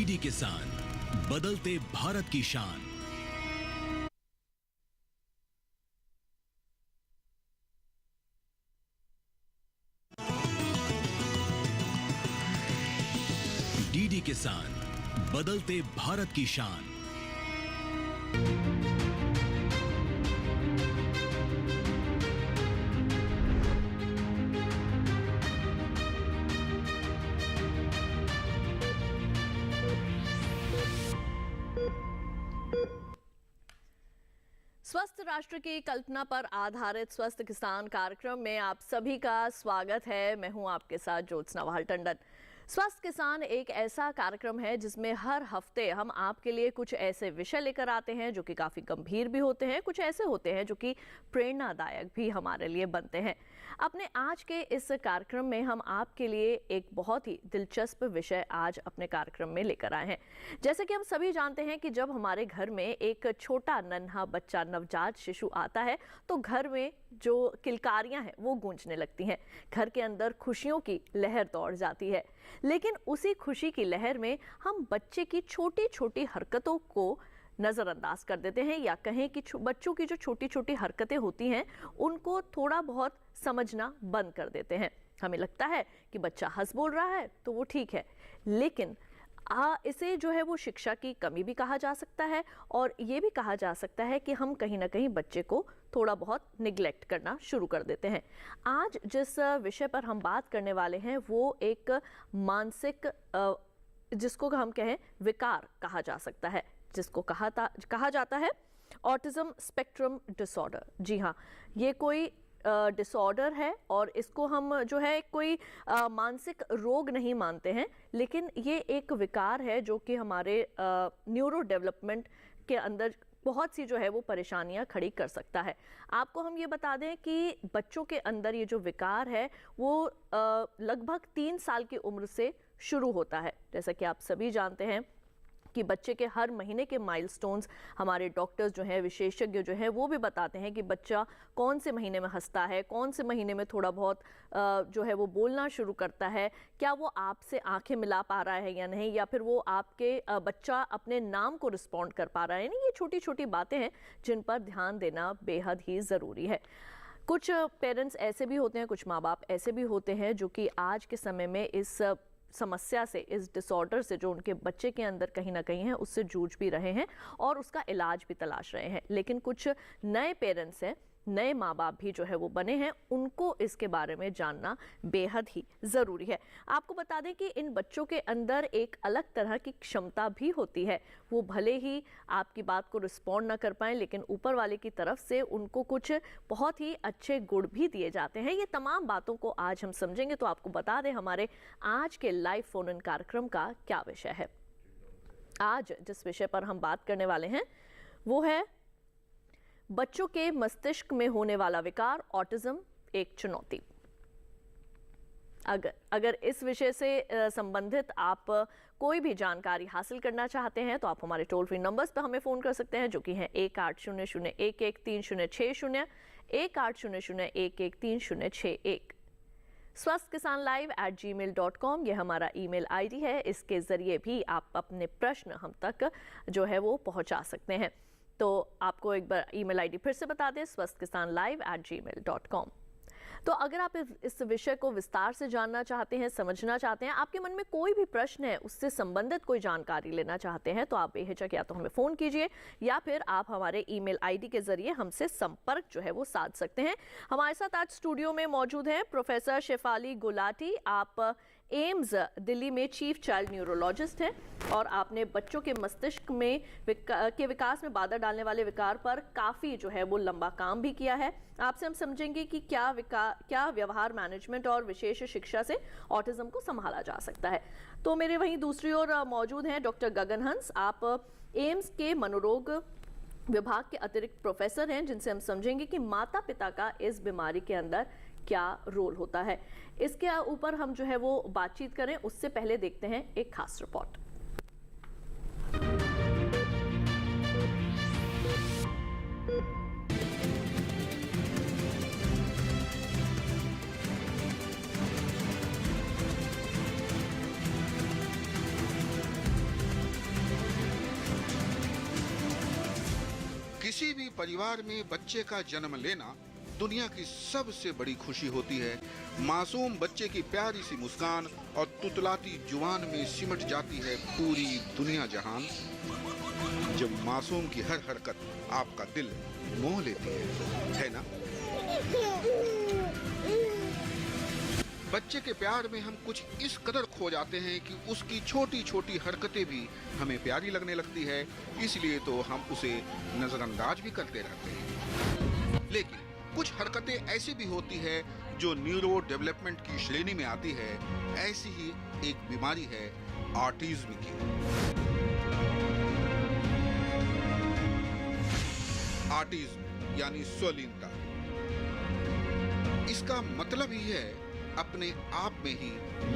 DD किसान, बदलते भारत की शान। डीडी किसान, बदलते भारत की शान। स्वस्थ राष्ट्र की कल्पना पर आधारित स्वस्थ किसान कार्यक्रम में आप सभी का स्वागत है। मैं हूं आपके साथ ज्योत्सना वाहल टंडन। स्वस्थ किसान एक ऐसा कार्यक्रम है जिसमें हर हफ्ते हम आपके लिए कुछ ऐसे विषय लेकर आते हैं जो कि काफ़ी गंभीर भी होते हैं, कुछ ऐसे होते हैं जो कि प्रेरणादायक भी हमारे लिए बनते हैं। अपने आज के इस कार्यक्रम में हम आपके लिए एक बहुत ही दिलचस्प विषय आज अपने कार्यक्रम में लेकर आए हैं। जैसे कि हम सभी जानते हैं कि जब हमारे घर में एक छोटा नन्हा बच्चा, नवजात शिशु आता है तो घर में जो किलकारियां हैं वो गूंजने लगती हैं। घर के अंदर खुशियों की लहर दौड़ जाती है। लेकिन उसी खुशी की लहर में हम बच्चे की छोटी छोटी हरकतों को नज़रअंदाज कर देते हैं, या कहें कि बच्चों की जो छोटी छोटी हरकतें होती हैं उनको थोड़ा बहुत समझना बंद कर देते हैं। हमें लगता है कि बच्चा हंस बोल रहा है तो वो ठीक है, लेकिन इसे जो है वो शिक्षा की कमी भी कहा जा सकता है, और ये भी कहा जा सकता है कि हम कहीं ना कहीं बच्चे को थोड़ा बहुत निगलेक्ट करना शुरू कर देते हैं। आज जिस विषय पर हम बात करने वाले हैं वो एक मानसिक, जिसको हम कहें विकार कहा जा सकता है, जिसको कहा जाता है ऑटिज्म स्पेक्ट्रम डिसऑर्डर। जी हाँ, ये कोई डिसऑर्डर है और इसको हम जो है कोई मानसिक रोग नहीं मानते हैं, लेकिन ये एक विकार है जो कि हमारे न्यूरो डेवलपमेंट के अंदर बहुत सी जो है वो परेशानियां खड़ी कर सकता है। आपको हम ये बता दें कि बच्चों के अंदर ये जो विकार है वो लगभग 3 साल की उम्र से शुरू होता है। जैसा कि आप सभी जानते हैं कि बच्चे के हर महीने के माइलस्टोन्स हमारे डॉक्टर्स जो हैं, विशेषज्ञ जो हैं, वो भी बताते हैं कि बच्चा कौन से महीने में हंसता है, कौन से महीने में थोड़ा बहुत जो है वो बोलना शुरू करता है, क्या वो आपसे आंखें मिला पा रहा है या नहीं, या फिर वो आपके बच्चा अपने नाम को रिस्पॉन्ड कर पा रहा है। नहीं, ये छोटी छोटी बातें हैं जिन पर ध्यान देना बेहद ही ज़रूरी है। कुछ पेरेंट्स ऐसे भी होते हैं, कुछ माँ बाप ऐसे भी होते हैं जो कि आज के समय में इस समस्या से, इस डिसऑर्डर से जो उनके बच्चे के अंदर कहीं ना कहीं है उससे जूझ भी रहे हैं और उसका इलाज भी तलाश रहे हैं। लेकिन कुछ नए पेरेंट्स हैं, नए माँ बाप भी जो है वो बने हैं, उनको इसके बारे में जानना बेहद ही ज़रूरी है। आपको बता दें कि इन बच्चों के अंदर एक अलग तरह की क्षमता भी होती है। वो भले ही आपकी बात को रिस्पॉन्ड ना कर पाएँ, लेकिन ऊपर वाले की तरफ से उनको कुछ बहुत ही अच्छे गुण भी दिए जाते हैं। ये तमाम बातों को आज हम समझेंगे। तो आपको बता दें हमारे आज के लाइव फोन इन कार्यक्रम का क्या विषय है। आज जिस विषय पर हम बात करने वाले हैं वो है बच्चों के मस्तिष्क में होने वाला विकार, ऑटिज्म एक चुनौती। अगर इस विषय से संबंधित आप कोई भी जानकारी हासिल करना चाहते हैं तो आप हमारे टोल फ्री नंबर्स पर हमें फ़ोन कर सकते हैं, जो कि हैं 1800113060, 1800113061, swasthkisanlive@gmail.com ये हमारा ईमेल आईडी है। इसके ज़रिए भी आप अपने प्रश्न हम तक जो है वो पहुंचा सकते हैं। तो आपको एक बार ईमेल आईडी फिर से बता दें, swasthkisanlive@gmail.com। तो अगर आप इस विषय को विस्तार से जानना चाहते हैं, समझना चाहते हैं, आपके मन में कोई भी प्रश्न है, उससे संबंधित कोई जानकारी लेना चाहते हैं, तो आप बेहिचक या तो हमें फ़ोन कीजिए या फिर आप हमारे ईमेल आईडी के ज़रिए हमसे संपर्क जो है वो साध सकते हैं। हमारे साथ आज स्टूडियो में मौजूद हैं प्रोफेसर शेफाली गुलाटी। आप एम्स दिल्ली में चीफ चाइल्ड न्यूरोलॉजिस्ट हैं और आपने बच्चों के मस्तिष्क में के विकास में बाधा डालने वाले विकार पर काफ़ी जो है वो लंबा काम भी किया है। आपसे हम समझेंगे कि क्या व्यवहार मैनेजमेंट और विशेष शिक्षा से ऑटिज्म को संभाला जा सकता है। तो मेरे वहीं दूसरी ओर मौजूद हैं डॉक्टर गगन हंस। आप एम्स के मनोरोग विभाग के अतिरिक्त प्रोफेसर हैं, जिनसे हम समझेंगे कि माता पिता का इस बीमारी के अंदर क्या रोल होता है। इसके ऊपर हम जो है वो बातचीत करें उससे पहले देखते हैं एक खास रिपोर्ट। किसी भी परिवार में बच्चे का जन्म लेना दुनिया की सबसे बड़ी खुशी होती है। मासूम बच्चे की प्यारी सी मुस्कान और तुतलाती जुबान में सिमट जाती है पूरी दुनिया जहान। जब मासूम की हर हरकत आपका दिल मोह लेती है ना? बच्चे के प्यार में हम कुछ इस कदर खो जाते हैं कि उसकी छोटी छोटी हरकतें भी हमें प्यारी लगने लगती है। इसलिए तो हम उसे नजरअंदाज भी करते रहते हैं। लेकिन कुछ हरकतें ऐसी भी होती है जो न्यूरो डेवलपमेंट की श्रेणी में आती है। ऐसी ही एक बीमारी है ऑटिज्म की। ऑटिज्म यानी स्वलीनता। इसका मतलब ही है अपने आप में ही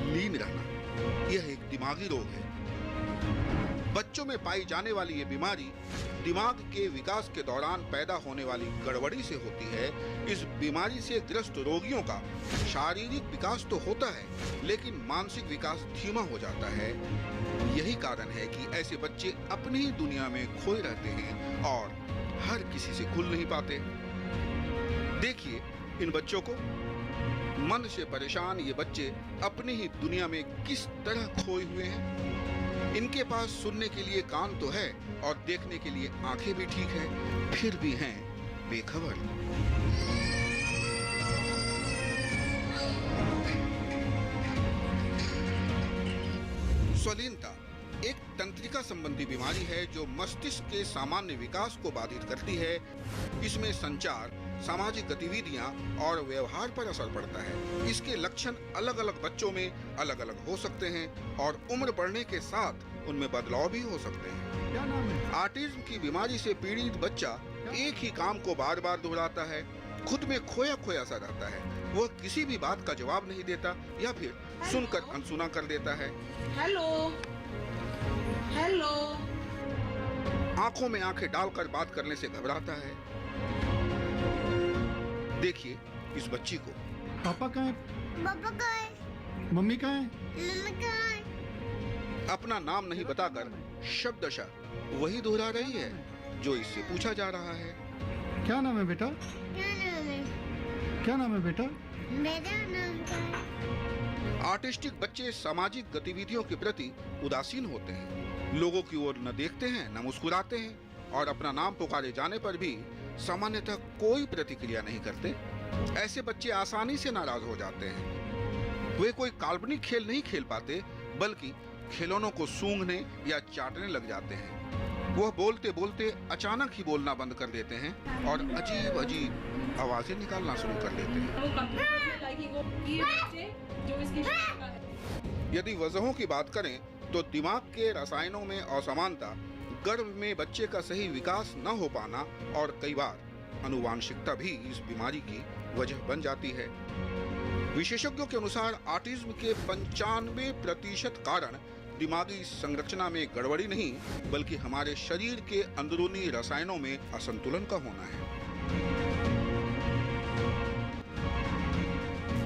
लीन रहना। यह एक दिमागी रोग है। बच्चों में पाई जाने वाली ये बीमारी दिमाग के विकास के दौरान पैदा होने वाली गड़बड़ी से होती है। इस बीमारी से ग्रस्त रोगियों का शारीरिक विकास तो होता है, लेकिन मानसिक विकास धीमा हो जाता है। यही कारण है कि ऐसे बच्चे अपनी ही दुनिया में खोए रहते हैं और हर किसी से खुल नहीं पाते। देखिए इन बच्चों को। मन से परेशान ये बच्चे अपनी ही दुनिया में किस तरह खोए हुए हैं। इनके पास सुनने के लिए कान तो है और देखने के लिए आंखें भी ठीक है, फिर भी हैं बेखबर। स्वलीनता एक तंत्रिका संबंधी बीमारी है जो मस्तिष्क के सामान्य विकास को बाधित करती है। इसमें संचार, सामाजिक गतिविधियां और व्यवहार पर असर पड़ता है। इसके लक्षण अलग अलग बच्चों में अलग अलग हो सकते हैं और उम्र बढ़ने के साथ उनमें बदलाव भी हो सकते हैं। क्या नाम है? ऑटिज्म की बीमारी से पीड़ित बच्चा एक ही काम को बार बार दोहराता है, खुद में खोया खोया सा रहता है। वह किसी भी बात का जवाब नहीं देता या फिर सुनकर अनसुना कर देता है। Hello hello. आंखों में आंखें डालकर बात करने से घबराता है। देखिए इस बच्ची को। पापा कहाँ है? पापा कहाँ है? मम्मी कहाँ है? मम्मी कहाँ है? अपना नाम नहीं बताकर शब्दशः वही दोहरा रही है जो इससे पूछा जा रहा है। क्या नाम है बेटा? क्या नाम है? क्या नाम है बेटा? मेरा नाम क्या है? ऑटिस्टिक बच्चे सामाजिक गतिविधियों के प्रति उदासीन होते हैं। लोगों की ओर न देखते हैं न मुस्कुराते हैं और अपना नाम पुकारे जाने पर भी सामान्यतः कोई प्रतिक्रिया नहीं करते। ऐसे बच्चे आसानी से नाराज हो जाते हैं। वे कोई काल्पनिक खेल नहीं खेल पाते, बल्कि खिलौनों को सूंघने या चाटने लग जाते हैं। वह बोलते बोलते अचानक ही बोलना बंद कर देते हैं और अजीब अजीब आवाजें निकालना शुरू कर देते हैं। यदि वजहों की बात करें तो दिमाग के रसायनों में असमानता, गर्भ में बच्चे का सही विकास न हो पाना और कई बार आनुवांशिकता भी इस बीमारी की वजह बन जाती है। विशेषज्ञों के अनुसार ऑटिज्म के 95% कारण दिमागी संरचना में गड़बड़ी नहीं, बल्कि हमारे शरीर के अंदरूनी रसायनों में असंतुलन का होना है।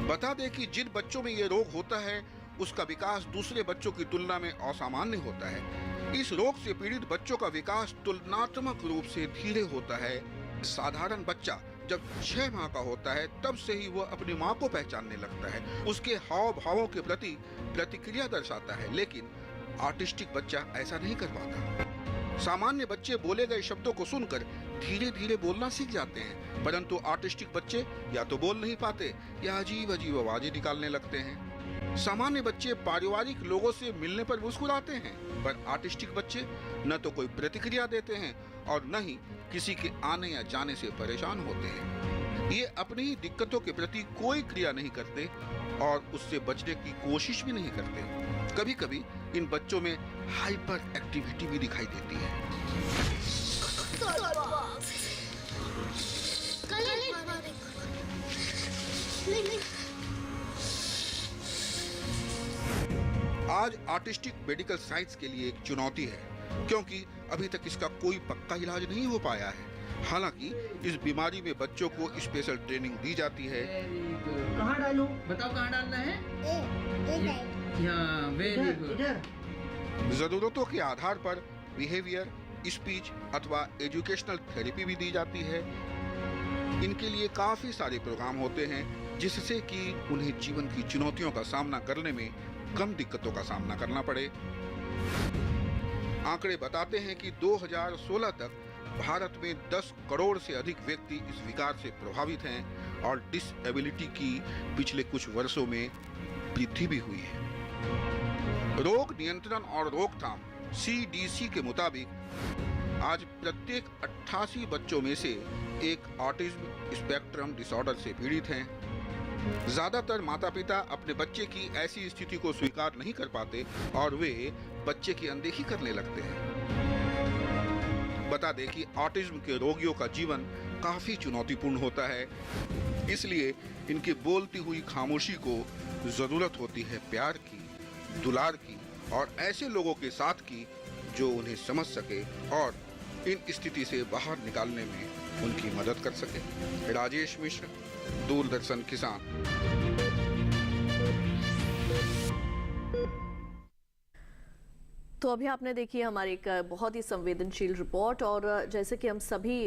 बता दें कि जिन बच्चों में ये रोग होता है उसका विकास दूसरे बच्चों की तुलना में असामान्य होता है। इस रोग से पीड़ित बच्चों का विकास तुलनात्मक रूप से धीरे होता है। साधारण बच्चा जब 6 माह का होता है तब से ही वह अपनी माँ को पहचानने लगता है, उसके हाव भावों के प्रति प्रतिक्रिया दर्शाता है। लेकिन ऑटिस्टिक बच्चा ऐसा नहीं कर पाता। सामान्य बच्चे बोले गए शब्दों को सुनकर धीरे धीरे बोलना सीख जाते हैं, परंतु ऑटिस्टिक बच्चे या तो बोल नहीं पाते या अजीब अजीब आवाजें निकालने लगते हैं। सामान्य बच्चे पारिवारिक लोगों से मिलने पर मुस्कुराते हैं, पर ऑटिस्टिक बच्चे न तो कोई प्रतिक्रिया देते हैं और न ही किसी के आने या जाने से परेशान होते हैं। ये अपनी ही दिक्कतों के प्रति कोई क्रिया नहीं करते और उससे बचने की कोशिश भी नहीं करते। कभी कभी इन बच्चों में हाइपर एक्टिविटी भी दिखाई देती है। आज ऑटिस्टिक मेडिकल साइंस के लिए एक चुनौती है, क्योंकि अभी तक इसका कोई पक्का इलाज नहीं हो पाया है। हालांकि इस बीमारी में बच्चों को स्पेशल ट्रेनिंग दी जाती है। कहाँ डालूं? बताओ कहाँ डालना है? यहाँ, वेरी गुड। जरूरतों के आधार पर बिहेवियर, स्पीच अथवा एजुकेशनल थेरेपी भी दी जाती है। इनके लिए काफी सारे प्रोग्राम होते हैं जिससे कि उन्हें जीवन की चुनौतियों का सामना करने में कम दिक्कतों का सामना करना पड़े। आंकड़े बताते हैं कि 2016 तक भारत में 10 करोड़ से अधिक व्यक्ति इस विकार से प्रभावित हैं और डिसएबिलिटी की पिछले कुछ वर्षों में वृद्धि भी हुई है। रोग नियंत्रण और रोकथाम CDC के मुताबिक आज प्रत्येक 88 बच्चों में से एक ऑटिज्म स्पेक्ट्रम डिसऑर्डर से पीड़ित हैं। ज्यादातर माता पिता अपने बच्चे की ऐसी स्थिति को स्वीकार नहीं कर पाते और वे बच्चे की अनदेखी करने लगते हैं। बता दें कि ऑटिज्म के रोगियों का जीवन काफी चुनौतीपूर्ण होता है, इसलिए इनकी बोलती हुई खामोशी को जरूरत होती है प्यार की, दुलार की और ऐसे लोगों के साथ की जो उन्हें समझ सके और इन स्थिति से बाहर निकालने में उनकी मदद कर सके। राजेश मिश्र, दूरदर्शन किसान। तो अभी आपने देखी हमारी एक बहुत ही संवेदनशील रिपोर्ट, और जैसे कि हम सभी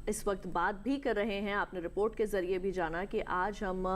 इस वक्त बात भी कर रहे हैं, आपने रिपोर्ट के जरिए भी जाना कि आज हम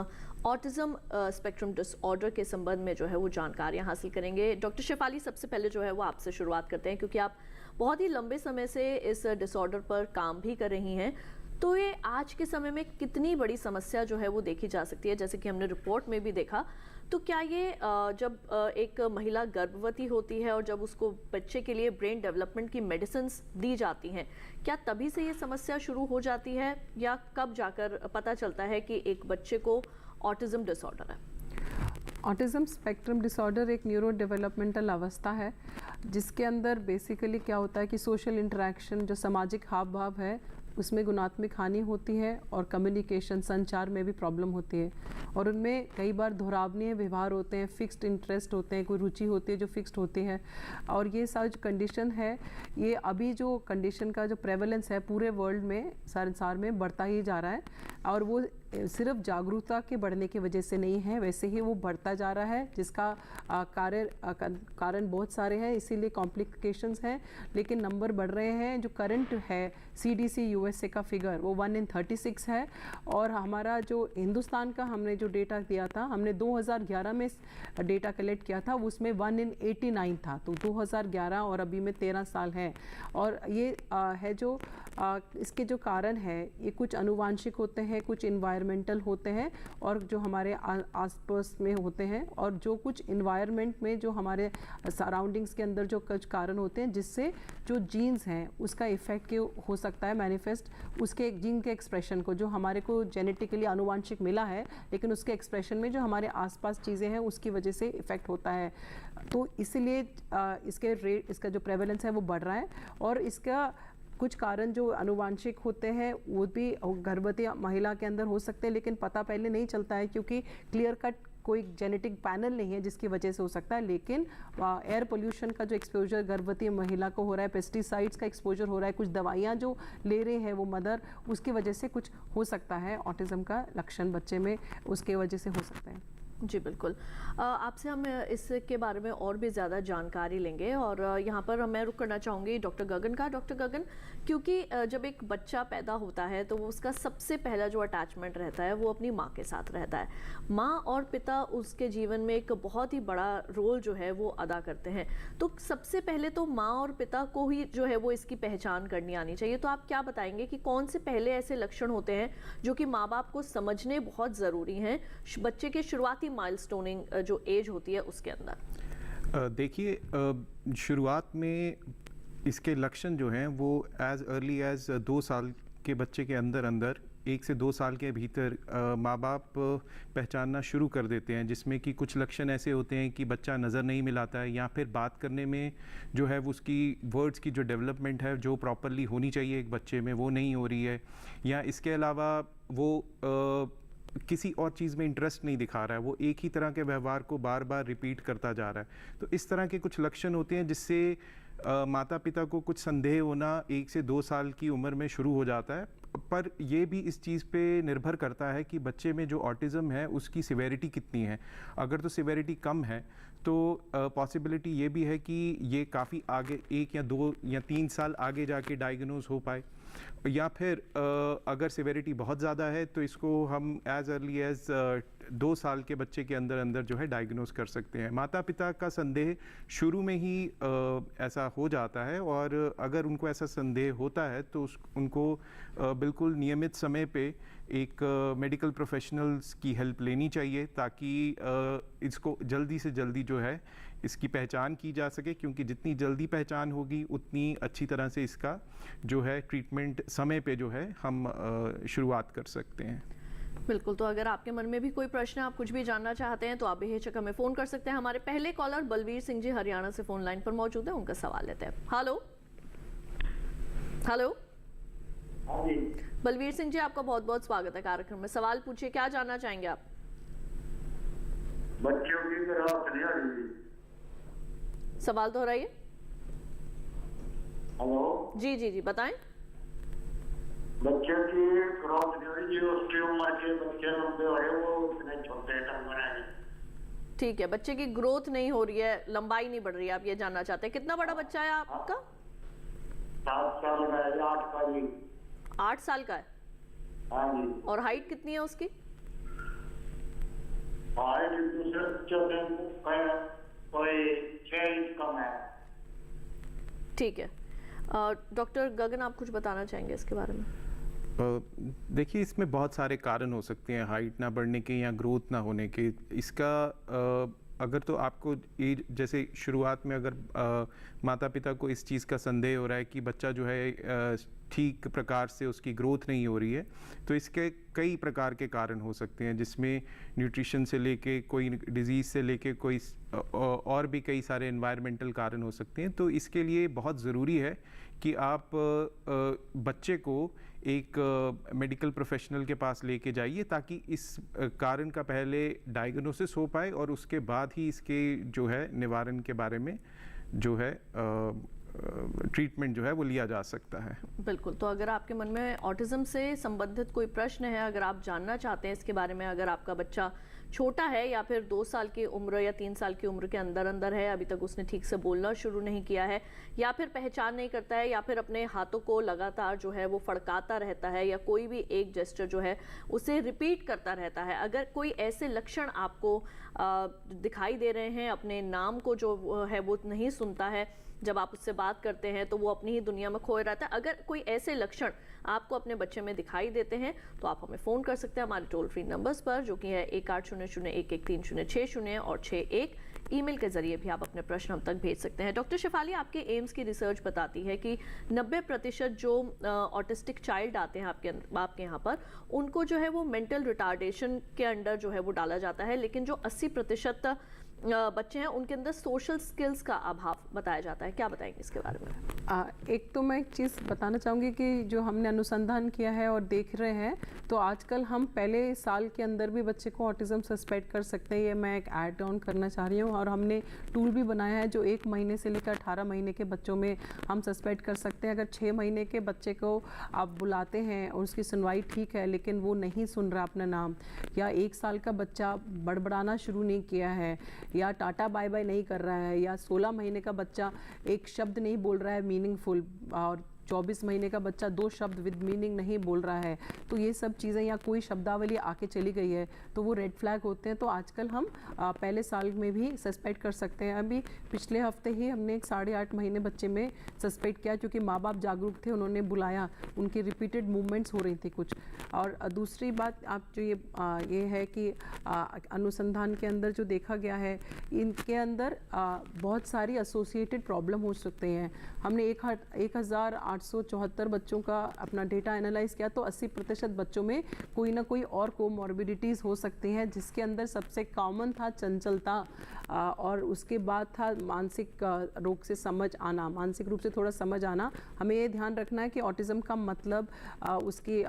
ऑटिज्म स्पेक्ट्रम डिसऑर्डर के संबंध में जो है वो जानकारियां हासिल करेंगे। डॉक्टर शेफाली, सबसे पहले जो है वो आपसे शुरुआत करते हैं क्योंकि आप बहुत ही लंबे समय से इस डिसऑर्डर पर काम भी कर रही हैं। तो ये आज के समय में कितनी बड़ी समस्या जो है वो देखी जा सकती है, जैसे कि हमने रिपोर्ट में भी देखा। तो क्या ये जब एक महिला गर्भवती होती है और जब उसको बच्चे के लिए ब्रेन डेवलपमेंट की मेडिसिन्स दी जाती हैं, क्या तभी से ये समस्या शुरू हो जाती है या कब जाकर पता चलता है कि एक बच्चे को ऑटिज्म डिसऑर्डर है? ऑटिज्म स्पेक्ट्रम डिसऑर्डर एक न्यूरो डेवलपमेंटल अवस्था है जिसके अंदर बेसिकली क्या होता है कि सोशल इंटरेक्शन, जो सामाजिक हाव भाव है, उसमें गुणात्मक हानि होती है और कम्युनिकेशन, संचार में भी प्रॉब्लम होती है। और उनमें कई बार दोहरावनीय व्यवहार होते हैं, फिक्स्ड इंटरेस्ट होते हैं, कोई रुचि होती है जो फिक्स्ड होती है। और ये सारी जो कंडीशन है, ये अभी जो कंडीशन का जो प्रेवलेंस है पूरे वर्ल्ड में, सारे संसार में बढ़ता ही जा रहा है। और वो सिर्फ जागरूकता के बढ़ने की वजह से नहीं है, वैसे ही वो बढ़ता जा रहा है, जिसका कारण बहुत सारे हैं, इसीलिए कॉम्प्लिकेशंस हैं, लेकिन नंबर बढ़ रहे हैं। जो करंट है CDC USA का फिगर वो 1 in 36 है। और हमारा जो हिंदुस्तान का हमने जो डेटा दिया था, हमने 2011 में डेटा कलेक्ट किया था, उसमें 1 in 89 था। तो 2011 और अभी में 13 साल है। और ये है जो इसके जो कारण है, ये कुछ अनुवांशिक होते हैं, कुछ इन्वायरमेंटल होते हैं और जो हमारे आसपास में होते हैं, और जो कुछ इन्वायरमेंट में जो हमारे सराउंडिंग्स के अंदर जो कुछ कारण होते हैं जिससे जो जीन्स हैं उसका इफेक्ट हो सकता है मैनिफेस्ट, उसके जीन के एक्सप्रेशन को, जो हमारे को जेनेटिकली आनुवांशिक मिला है लेकिन उसके एक्सप्रेशन में जो हमारे आसपास चीज़ें हैं उसकी वजह से इफेक्ट होता है। तो इसलिए इसका जो प्रेवलेंस है वो बढ़ रहा है। और इसका कुछ कारण जो अनुवांशिक होते हैं वो भी गर्भवती महिला के अंदर हो सकते हैं, लेकिन पता पहले नहीं चलता है क्योंकि क्लियर कट कोई जेनेटिक पैनल नहीं है जिसकी वजह से हो सकता है। लेकिन एयर पोल्यूशन का जो एक्सपोजर गर्भवती महिला को हो रहा है, पेस्टिसाइड्स का एक्सपोजर हो रहा है, कुछ दवाइयाँ जो ले रहे हैं वो मदर, उसकी वजह से कुछ हो सकता है, ऑटिज्म का लक्षण बच्चे में उसके वजह से हो सकता है। जी बिल्कुल, आपसे हम इसके बारे में और भी ज़्यादा जानकारी लेंगे। और यहाँ पर मैं रुक करना चाहूँगी डॉक्टर गगन का। डॉक्टर गगन, क्योंकि जब एक बच्चा पैदा होता है तो वो उसका सबसे पहला जो अटैचमेंट रहता है वो अपनी माँ के साथ रहता है। माँ और पिता उसके जीवन में एक बहुत ही बड़ा रोल जो है वो अदा करते हैं। तो सबसे पहले तो माँ और पिता को ही जो है वो इसकी पहचान करनी आनी चाहिए। तो आप क्या बताएंगे कि कौन से पहले ऐसे लक्षण होते हैं जो कि माँ बाप को समझने बहुत ज़रूरी हैं बच्चे के शुरुआती माइलस्टोनिंग जो एज होती है उसके अंदर? देखिए, शुरुआत में इसके लक्षण जो हैं वो एज अर्ली एज 2 साल के बच्चे के अंदर 1 से 2 साल के भीतर माँ बाप पहचानना शुरू कर देते हैं, जिसमें कि कुछ लक्षण ऐसे होते हैं कि बच्चा नज़र नहीं मिलाता है, या फिर बात करने में जो है वो उसकी वर्ड्स की जो डेवलपमेंट है जो प्रॉपरली होनी चाहिए एक बच्चे में वो नहीं हो रही है, या इसके अलावा वो किसी और चीज़ में इंटरेस्ट नहीं दिखा रहा है, वो एक ही तरह के व्यवहार को बार बार रिपीट करता जा रहा है। तो इस तरह के कुछ लक्षण होते हैं जिससे माता पिता को कुछ संदेह होना 1 से 2 साल की उम्र में शुरू हो जाता है। पर यह भी इस चीज़ पे निर्भर करता है कि बच्चे में जो ऑटिज़म है उसकी सिवेरिटी कितनी है। अगर तो सिवेरिटी कम है तो पॉसिबिलिटी ये भी है कि ये काफ़ी आगे 1 या 2 या 3 साल आगे जाके डायग्नोज हो पाए, या फिर अगर सिवेरिटी बहुत ज़्यादा है तो इसको हम एज अर्ली एज 2 साल के बच्चे के अंदर अंदर जो है डायग्नोज कर सकते हैं। माता पिता का संदेह शुरू में ही ऐसा हो जाता है, और अगर उनको ऐसा संदेह होता है तो उनको बिल्कुल नियमित समय पे एक मेडिकल प्रोफेशनल्स की हेल्प लेनी चाहिए, ताकि इसको जल्दी से जल्दी जो है इसकी पहचान की जा सके, क्योंकि जितनी जल्दी पहचान होगी उतनी अच्छी तरह से इसका जो है ट्रीटमेंट समय पे जो है हम शुरुआत कर सकते हैं। बिल्कुल, तो अगर आपके मन में भी कोई प्रश्न है, आप कुछ भी जानना चाहते हैं, तो आप बेहिचक हमें फ़ोन कर सकते हैं। हमारे पहले कॉलर बलवीर सिंह जी हरियाणा से फ़ोन लाइन पर मौजूद है, उनका सवाल लेते हैं। हेलो हेलो, बलवीर सिंह जी, आपका बहुत बहुत स्वागत है कार्यक्रम में। सवाल पूछिए, क्या जानना चाहेंगे आप? बच्चों की ग्रोथ नहीं हो रही। सवाल दोहराइए। हेलो जी जी जी, बताएं। बच्चों की ग्रोथ नहीं हो रही, जो उसकी उम्र के बच्चे लंबे हो रहे वो इतने छोटे टंगर हैं। ठीक है, बच्चे की ग्रोथ नहीं हो रही है, लंबाई नहीं बढ़ रही है, आप ये जानना चाहते हैं। कितना बड़ा बच्चा है आपका? 7 साल का है, 8 का जी। 8 साल का है? हाँ जी। और हाइट कितनी है उसकी? हाइट दूसरे बच्चों से कोई 6 इंच कम है। ठीक है, डॉक्टर गगन, आप कुछ बताना चाहेंगे इसके बारे में? देखिए, इसमें बहुत सारे कारण हो सकते हैं हाइट ना बढ़ने के या ग्रोथ ना होने के। इसका अगर तो आपको एज, जैसे शुरुआत में अगर माता पिता को इस चीज़ का संदेह हो रहा है कि बच्चा जो है ठीक प्रकार से उसकी ग्रोथ नहीं हो रही है, तो इसके कई प्रकार के कारण हो सकते हैं, जिसमें न्यूट्रिशन से लेके कोई डिजीज़ से लेके कोई और भी कई सारे एनवायरमेंटल कारण हो सकते हैं। तो इसके लिए बहुत ज़रूरी है कि आप बच्चे को एक मेडिकल प्रोफेशनल के पास लेके जाइए, ताकि इस कारण का पहले डायग्नोसिस हो पाए और उसके बाद ही इसके जो है निवारण के बारे में जो है ट्रीटमेंट जो है वो लिया जा सकता है। बिल्कुल, तो अगर आपके मन में ऑटिज्म से संबंधित कोई प्रश्न है, अगर आप जानना चाहते हैं इसके बारे में, अगर आपका बच्चा छोटा है या फिर 2 साल की उम्र या 3 साल की उम्र के अंदर अंदर है, अभी तक उसने ठीक से बोलना शुरू नहीं किया है, या फिर पहचान नहीं करता है, या फिर अपने हाथों को लगातार जो है वो फड़काता रहता है, या कोई भी एक जेस्चर जो है उसे रिपीट करता रहता है, अगर कोई ऐसे लक्षण आपको दिखाई दे रहे हैं, अपने नाम को जो है वो नहीं सुनता है, जब आप उससे बात करते हैं तो वो अपनी ही दुनिया में खोए रहता है, अगर कोई ऐसे लक्षण आपको अपने बच्चे में दिखाई देते हैं तो आप हमें फ़ोन कर सकते हैं हमारे टोल फ्री नंबर्स पर, जो कि है 1800113060 और 61। ईमेल के जरिए भी आप अपने प्रश्न हम तक भेज सकते हैं। डॉक्टर शेफाली, आपके एम्स की रिसर्च बताती है कि 90% जो ऑटिस्टिक चाइल्ड आते हैं आपके यहाँ पर, उनको जो है वो मेंटल रिटार्डेशन के अंडर जो है वो डाला जाता है, लेकिन जो 80% बच्चे हैं उनके अंदर सोशल स्किल्स का अभाव बताया जाता है। क्या बताएंगे इसके बारे में? एक तो मैं एक चीज़ बताना चाहूँगी कि जो हमने अनुसंधान किया है और देख रहे हैं, तो आजकल हम पहले साल के अंदर भी बच्चे को ऑटिज्म सस्पेक्ट कर सकते हैं। ये मैं एक ऐड ऑन करना चाह रही हूँ, और हमने टूल भी बनाया है जो 1 महीने से लेकर 18 महीने के बच्चों में हम सस्पेक्ट कर सकते हैं। अगर 6 महीने के बच्चे को आप बुलाते हैं और उसकी सुनवाई ठीक है, लेकिन वो नहीं सुन रहा अपना नाम, या 1 साल का बच्चा बड़बड़ाना शुरू नहीं किया है, या टाटा बाय बाय नहीं कर रहा है, या 16 महीने का बच्चा एक शब्द नहीं बोल रहा है मीनिंगफुल, और 24 महीने का बच्चा 2 शब्द विद मीनिंग नहीं बोल रहा है, तो ये सब चीज़ें, या कोई शब्दावली आके चली गई है, तो वो रेड फ्लैग होते हैं। तो आजकल हम पहले साल में भी सस्पेक्ट कर सकते हैं। अभी पिछले हफ्ते ही हमने एक 8.5 महीने बच्चे में सस्पेक्ट किया, क्योंकि माँ बाप जागरूक थे, उन्होंने बुलाया, उनकी रिपीटेड मूवमेंट्स हो रही थी कुछ। और दूसरी बात आप जो ये है कि अनुसंधान के अंदर जो देखा गया है, इनके अंदर बहुत सारी एसोसिएटेड प्रॉब्लम हो सकते हैं। हमने 1874 बच्चों का अपना डेटा एनालाइज किया, तो 80% बच्चों में कोई ना कोई और कोमॉर्बिडिटीज़ हो सकती हैं, जिसके अंदर सबसे कॉमन था चंचलता, और उसके बाद था मानसिक रोग से समझ आना, मानसिक रूप से थोड़ा समझ आना। हमें ये ध्यान रखना है कि ऑटिज्म का मतलब उसकी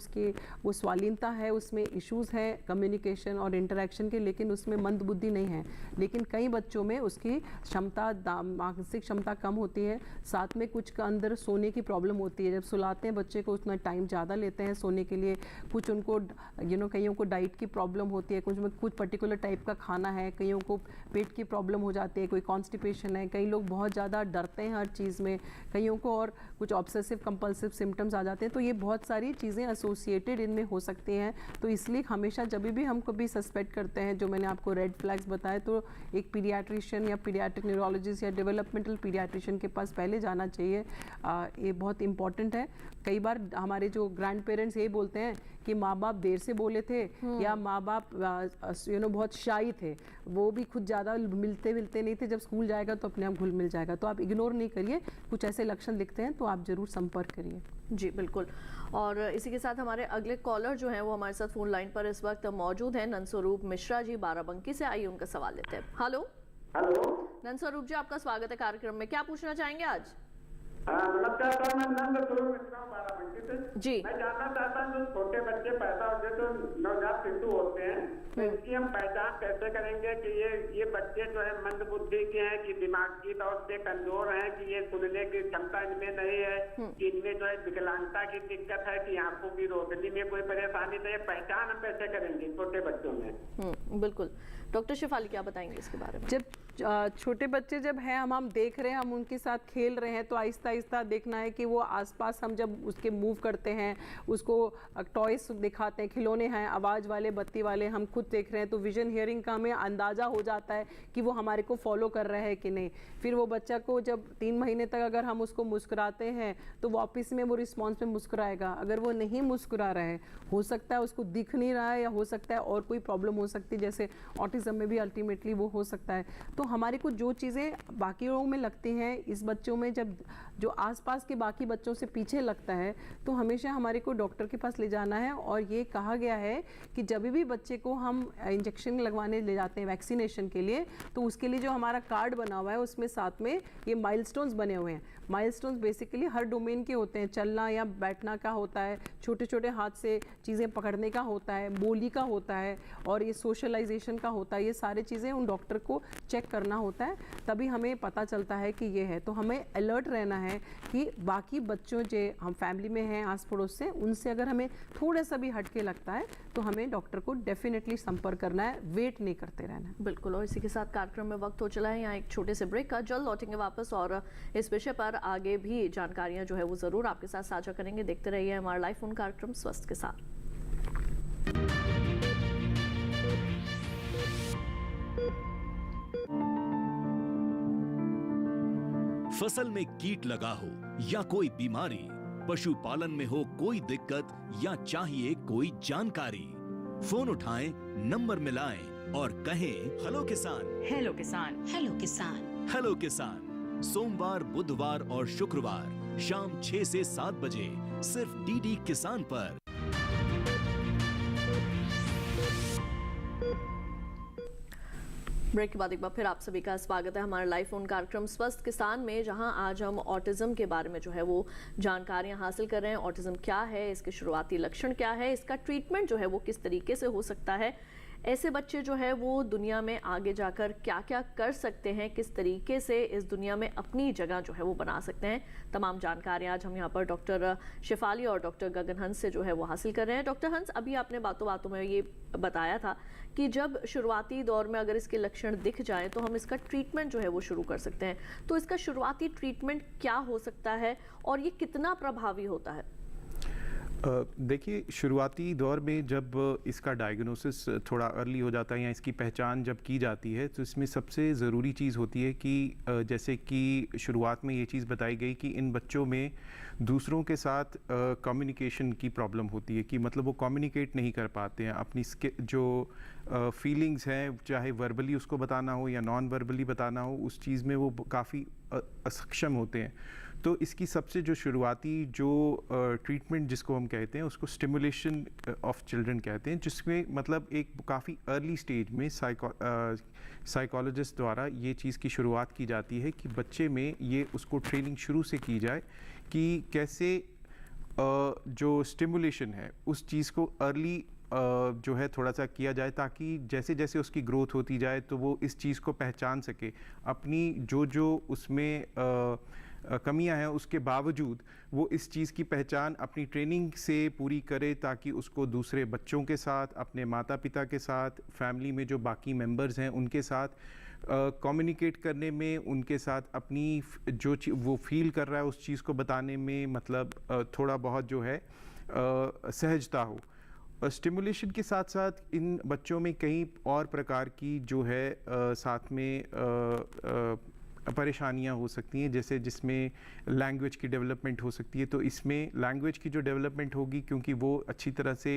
उसकी वो स्वालीनता है, उसमें इश्यूज़ हैं कम्युनिकेशन और इंटरेक्शन के, लेकिन उसमें मंदबुद्धि नहीं है। लेकिन कई बच्चों में उसकी क्षमता, मानसिक क्षमता कम होती है, साथ में कुछ का अंदर सोने की प्रॉब्लम होती है। जब सुलाते हैं बच्चे को, उतना टाइम ज़्यादा लेते हैं सोने के लिए। कुछ उनको कईयों को डाइट की प्रॉब्लम होती है, कुछ में कुछ पर्टिकुलर टाइप का खाना है, कईयों को पेट की प्रॉब्लम हो जाती है, कोई कॉन्स्टिपेशन है, कई लोग बहुत ज़्यादा डरते हैं हर चीज़ में, कईयों को और कुछ ऑब्सेसिव कंपल्सिव सिम्टम्स आ जाते हैं। तो ये बहुत सारी चीज़ें एसोसिएटेड इनमें हो सकती हैं। तो इसलिए हमेशा जब भी हम कभी सस्पेक्ट करते हैं, जो मैंने आपको रेड फ्लैग्स बताए, तो एक पीडियाट्रिशियन या पीडियाट्रिक न्यूरोलॉजिस्ट या डेवलपमेंटल पीडियाट्रिशियन के पास पहले जाना चाहिए। ये बहुत इंपॉर्टेंट है। कई बार हमारे जो ग्रैंड पेरेंट्स यही बोलते हैं कि माँ बाप देर से बोले थे या माँ बाप बहुत शाई थे, वो भी खुद ज़्यादा मिलते नहीं थे, जब स्कूल जाएगा तो अपने आप घुल मिल जाएगा। तो आप इग्नोर नहीं करिए, कुछ ऐसे लक्षण दिखते हैं तो आप ज़रूर संपर्क करिए। जी बिल्कुल। और इसी के साथ हमारे अगले कॉलर जो हैं वो हमारे साथ फोन लाइन पर इस वक्त मौजूद हैं। नंदस्वरूप मिश्रा जी बाराबंकी से, आइए उनका सवाल लेते हैं। हेलो नंदस्वरूप जी, आपका स्वागत है कार्यक्रम में। क्या पूछना चाहेंगे आज? नमस्कार सर, मैं नंदस्वरूप मिश्रा बाराबंकी से जी। मैं जानना चाहता हूँ, जो छोटे बच्चे पैदा होते हैं, जो नवजात शिशु होते हैं, तो इसकी हम पहचान कैसे करेंगे कि ये बच्चे जो है मंद बुद्धि के हैं, कि दिमागी तौर से कमजोर हैं, कि ये सुनने की क्षमता इनमें नहीं है, कि इनमें जो है विकलांगता की दिक्कत है, कि आंखों की रोशनी में कोई परेशानी नहीं है? पहचान हम कैसे करेंगे छोटे बच्चों में? बिल्कुल। डॉक्टर शेफाली क्या बताएंगे इसके बारे में? जब छोटे बच्चे जब हैं, हम देख रहे हैं, हम उनके साथ खेल रहे हैं, तो आहिस्ता आहिस्ता देखना है कि वो आसपास हम जब उसके मूव करते हैं, उसको टॉयस दिखाते हैं, खिलौने हैं आवाज़ वाले, बत्ती वाले, हम खुद देख रहे हैं, तो विजन हियरिंग का हमें अंदाज़ा हो जाता है कि वो हमारे को फॉलो कर रहा है कि नहीं। फिर वो बच्चा को जब 3 महीने तक अगर हम उसको मुस्कुराते हैं तो वापस में वो रिस्पॉन्स में मुस्कुराएगा। अगर वो नहीं मुस्कुरा रहा है, हो सकता है उसको दिख नहीं रहा है, या हो सकता है और कोई प्रॉब्लम हो सकती है, जैसे ऑटिज्म में भी अल्टीमेटली वो हो सकता है। तो हमारे को जो चीज़ें बाकी लोगों में लगती हैं, इस बच्चों में जब जो आसपास के बाकी बच्चों से पीछे लगता है, तो हमेशा हमारे को डॉक्टर के पास ले जाना है। और ये कहा गया है कि जब भी बच्चे को हम इंजेक्शन लगवाने ले जाते हैं वैक्सीनेशन के लिए, तो उसके लिए जो हमारा कार्ड बना हुआ है उसमें साथ में ये माइलस्टोन्स बने हुए हैं। माइलस्टोन्स बेसिकली हर डोमेन के होते हैं, चलना या बैठना का होता है, छोटे छोटे हाथ से चीज़ें पकड़ने का होता है, बोली का होता है, और ये सोशलाइजेशन का होता है। ये सारी चीज़ें उन डॉक्टर को चेक करना होता है, तभी हमें पता चलता है कि ये है। तो हमें अलर्ट रहना है कि बाकी बच्चों जो हम फैमिली में हैं आस पड़ोस से, उनसे अगर हमें थोड़ा सा भी हटके लगता है तो हमें डॉक्टर को डेफिनेटली संपर्क करना है, वेट नहीं करते रहना है। बिल्कुल। और इसी के साथ कार्यक्रम में वक्त हो चला है यहाँ एक छोटे से ब्रेक का। जल्द लौटेंगे वापस और इस विषय पर आगे भी जानकारियां जो है वो ज़रूर आपके साथ साझा करेंगे। देखते रहिए हमारा लाइव फोन कार्यक्रम स्वस्थ के साथ। फसल में कीट लगा हो या कोई बीमारी, पशुपालन में हो कोई दिक्कत या चाहिए कोई जानकारी, फोन उठाएं, नंबर मिलाएं और कहें हेलो किसान। हेलो किसान, हेलो किसान, हेलो किसान। सोमवार, बुधवार और शुक्रवार शाम 6 से 7 बजे सिर्फ डीडी किसान पर। ब्रेक के बाद एक बार फिर आप सभी का स्वागत है हमारे लाइव फोन कार्यक्रम स्वस्थ किसान में, जहां आज हम ऑटिज्म के बारे में जो है वो जानकारियां हासिल कर रहे हैं। ऑटिज्म क्या है, इसके शुरुआती लक्षण क्या है, इसका ट्रीटमेंट जो है वो किस तरीके से हो सकता है, ऐसे बच्चे जो है वो दुनिया में आगे जाकर क्या क्या कर सकते हैं, किस तरीके से इस दुनिया में अपनी जगह जो है वो बना सकते हैं, तमाम जानकारियां आज हम यहाँ पर डॉक्टर शेफाली और डॉक्टर गगन हंस से जो है वो हासिल कर रहे हैं। डॉक्टर हंस, अभी आपने बातों बातों में ये बताया था कि जब शुरुआती दौर में अगर इसके लक्षण दिख जाएं तो हम इसका ट्रीटमेंट जो है वो शुरू कर सकते हैं। तो इसका शुरुआती ट्रीटमेंट क्या हो सकता है और ये कितना प्रभावी होता है? देखिए, शुरुआती दौर में जब इसका डायग्नोसिस थोड़ा अर्ली हो जाता है या इसकी पहचान जब की जाती है, तो इसमें सबसे ज़रूरी चीज़ होती है कि जैसे कि शुरुआत में ये चीज़ बताई गई कि इन बच्चों में दूसरों के साथ कम्युनिकेशन की प्रॉब्लम होती है, कि मतलब वो कम्युनिकेट नहीं कर पाते हैं, अपनी जो फीलिंग्स हैं, चाहे वर्बली उसको बताना हो या नॉन वर्बली बताना हो, उस चीज़ में वो काफ़ी असक्षम होते हैं। तो इसकी सबसे जो शुरुआती जो ट्रीटमेंट जिसको हम कहते हैं, उसको स्टिमुलेशन ऑफ चिल्ड्रन कहते हैं, जिसमें मतलब एक काफ़ी अर्ली स्टेज में साइकोलॉजिस्ट द्वारा ये चीज़ की शुरुआत की जाती है कि बच्चे में ये उसको ट्रेनिंग शुरू से की जाए कि कैसे जो स्टिमुलेशन है उस चीज़ को अर्ली जो है थोड़ा सा किया जाए, ताकि जैसे जैसे उसकी ग्रोथ होती जाए तो वो इस चीज़ को पहचान सके, अपनी जो उसमें कमियां हैं, उसके बावजूद वो इस चीज़ की पहचान अपनी ट्रेनिंग से पूरी करे ताकि उसको दूसरे बच्चों के साथ, अपने माता पिता के साथ, फैमिली में जो बाकी मेंबर्स हैं उनके साथ कम्युनिकेट करने में, उनके साथ अपनी जो वो फील कर रहा है उस चीज़ को बताने में मतलब थोड़ा बहुत जो है सहजता हो। स्टिमुलेशन के साथ साथ इन बच्चों में कई और प्रकार की जो है साथ में परेशानियां हो सकती हैं, जैसे जिसमें लैंग्वेज की डेवलपमेंट हो सकती है। तो इसमें लैंग्वेज की जो डेवलपमेंट होगी, क्योंकि वो अच्छी तरह से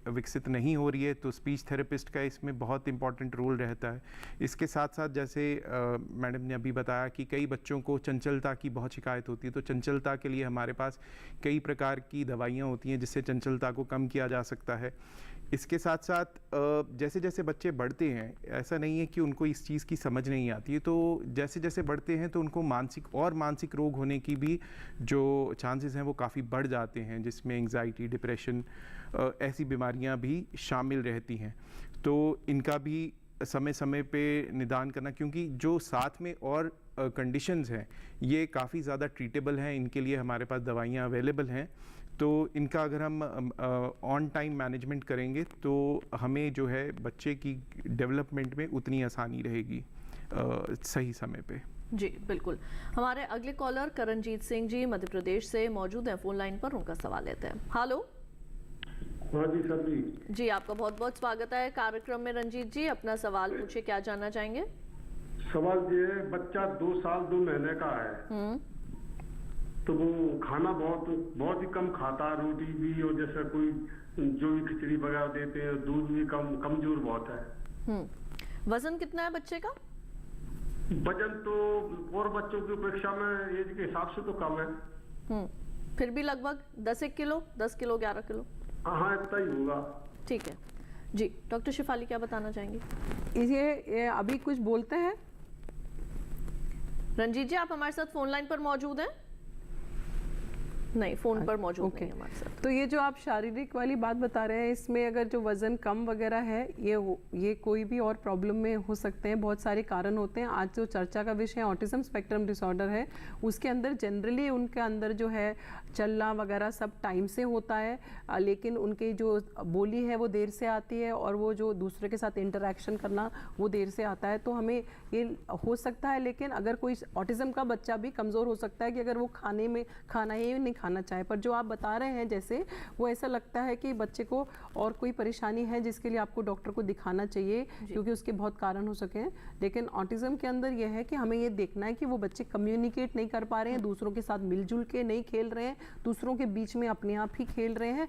विकसित नहीं हो रही है, तो स्पीच थेरेपिस्ट का इसमें बहुत इंपॉर्टेंट रोल रहता है। इसके साथ साथ जैसे मैडम ने अभी बताया कि कई बच्चों को चंचलता की बहुत शिकायत होती है, तो चंचलता के लिए हमारे पास कई प्रकार की दवाइयाँ होती हैं जिससे चंचलता को कम किया जा सकता है। इसके साथ साथ जैसे जैसे बच्चे बढ़ते हैं, ऐसा नहीं है कि उनको इस चीज़ की समझ नहीं आती है, तो जैसे जैसे बढ़ते हैं तो उनको मानसिक रोग होने की भी जो चांसेस हैं वो काफ़ी बढ़ जाते हैं, जिसमें एंग्जाइटी, डिप्रेशन ऐसी बीमारियां भी शामिल रहती हैं। तो इनका भी समय समय पे निदान करना, क्योंकि जो साथ में और कंडीशंस हैं ये काफ़ी ज़्यादा ट्रीटेबल हैं, इनके लिए हमारे पास दवाइयाँ अवेलेबल हैं। तो इनका अगर हम ऑन टाइम मैनेजमेंट करेंगे तो हमें जो है बच्चे की डेवलपमेंट में उतनी आसानी रहेगी सही समय पे। जी बिल्कुल। हमारे अगले कॉलर करणजीत सिंह जी मध्य प्रदेश से मौजूद हैं फोन लाइन पर, उनका सवाल लेते हैं। हेलो। हाँ जी सर जी। जी आपका बहुत बहुत स्वागत है कार्यक्रम में। रंजीत जी अपना सवाल पूछे, क्या जानना चाहेंगे? सवाल ये है, बच्चा 2 साल 2 महीने का है, तो वो खाना बहुत ही कम खाता है, रोटी भी और जैसे कोई जो भी खिचड़ी वगैरह देते हैं, दूध भी कमजोर बहुत है। वजन कितना है बच्चे का? वजन तो और बच्चों की अपेक्षा में एज के हिसाब से तो कम है। फिर भी लगभग 10 किलो 11 किलो। हाँ इतना ही होगा। ठीक है जी। डॉक्टर शिफाली क्या बताना चाहेंगे? ये अभी कुछ बोलते हैं? रंजीत जी आप हमारे साथ फोन लाइन पर मौजूद हैं? नहीं, फोन पर मौजूद नहीं हमारे साथ। तो ये जो आप शारीरिक वाली बात बता रहे हैं, इसमें अगर जो वजन कम वगैरह है, ये कोई भी और प्रॉब्लम में हो सकते हैं, बहुत सारे कारण होते हैं। आज जो चर्चा का विषय ऑटिज्म स्पेक्ट्रम डिसऑर्डर है, उसके अंदर जनरली उनके अंदर जो है चलना वगैरह सब टाइम से होता है, लेकिन उनकी जो बोली है वो देर से आती है और वो जो दूसरे के साथ इंटरेक्शन करना वो देर से आता है। तो हमें ये हो सकता है, लेकिन अगर कोई ऑटिज्म का बच्चा भी कमज़ोर हो सकता है कि अगर वो खाना ही नहीं खाना चाहे। पर जो आप बता रहे हैं जैसे, वो ऐसा लगता है कि बच्चे को और कोई परेशानी है जिसके लिए आपको डॉक्टर को दिखाना चाहिए, क्योंकि उसके बहुत कारण हो सके हैं। लेकिन ऑटिज्म के अंदर यह है कि हमें ये देखना है कि वो बच्चे कम्युनिकेट नहीं कर पा रहे हैं, दूसरों के साथ मिलजुल के नहीं खेल रहे हैं, दूसरों के बीच में अपने आप ही खेल रहे हैं,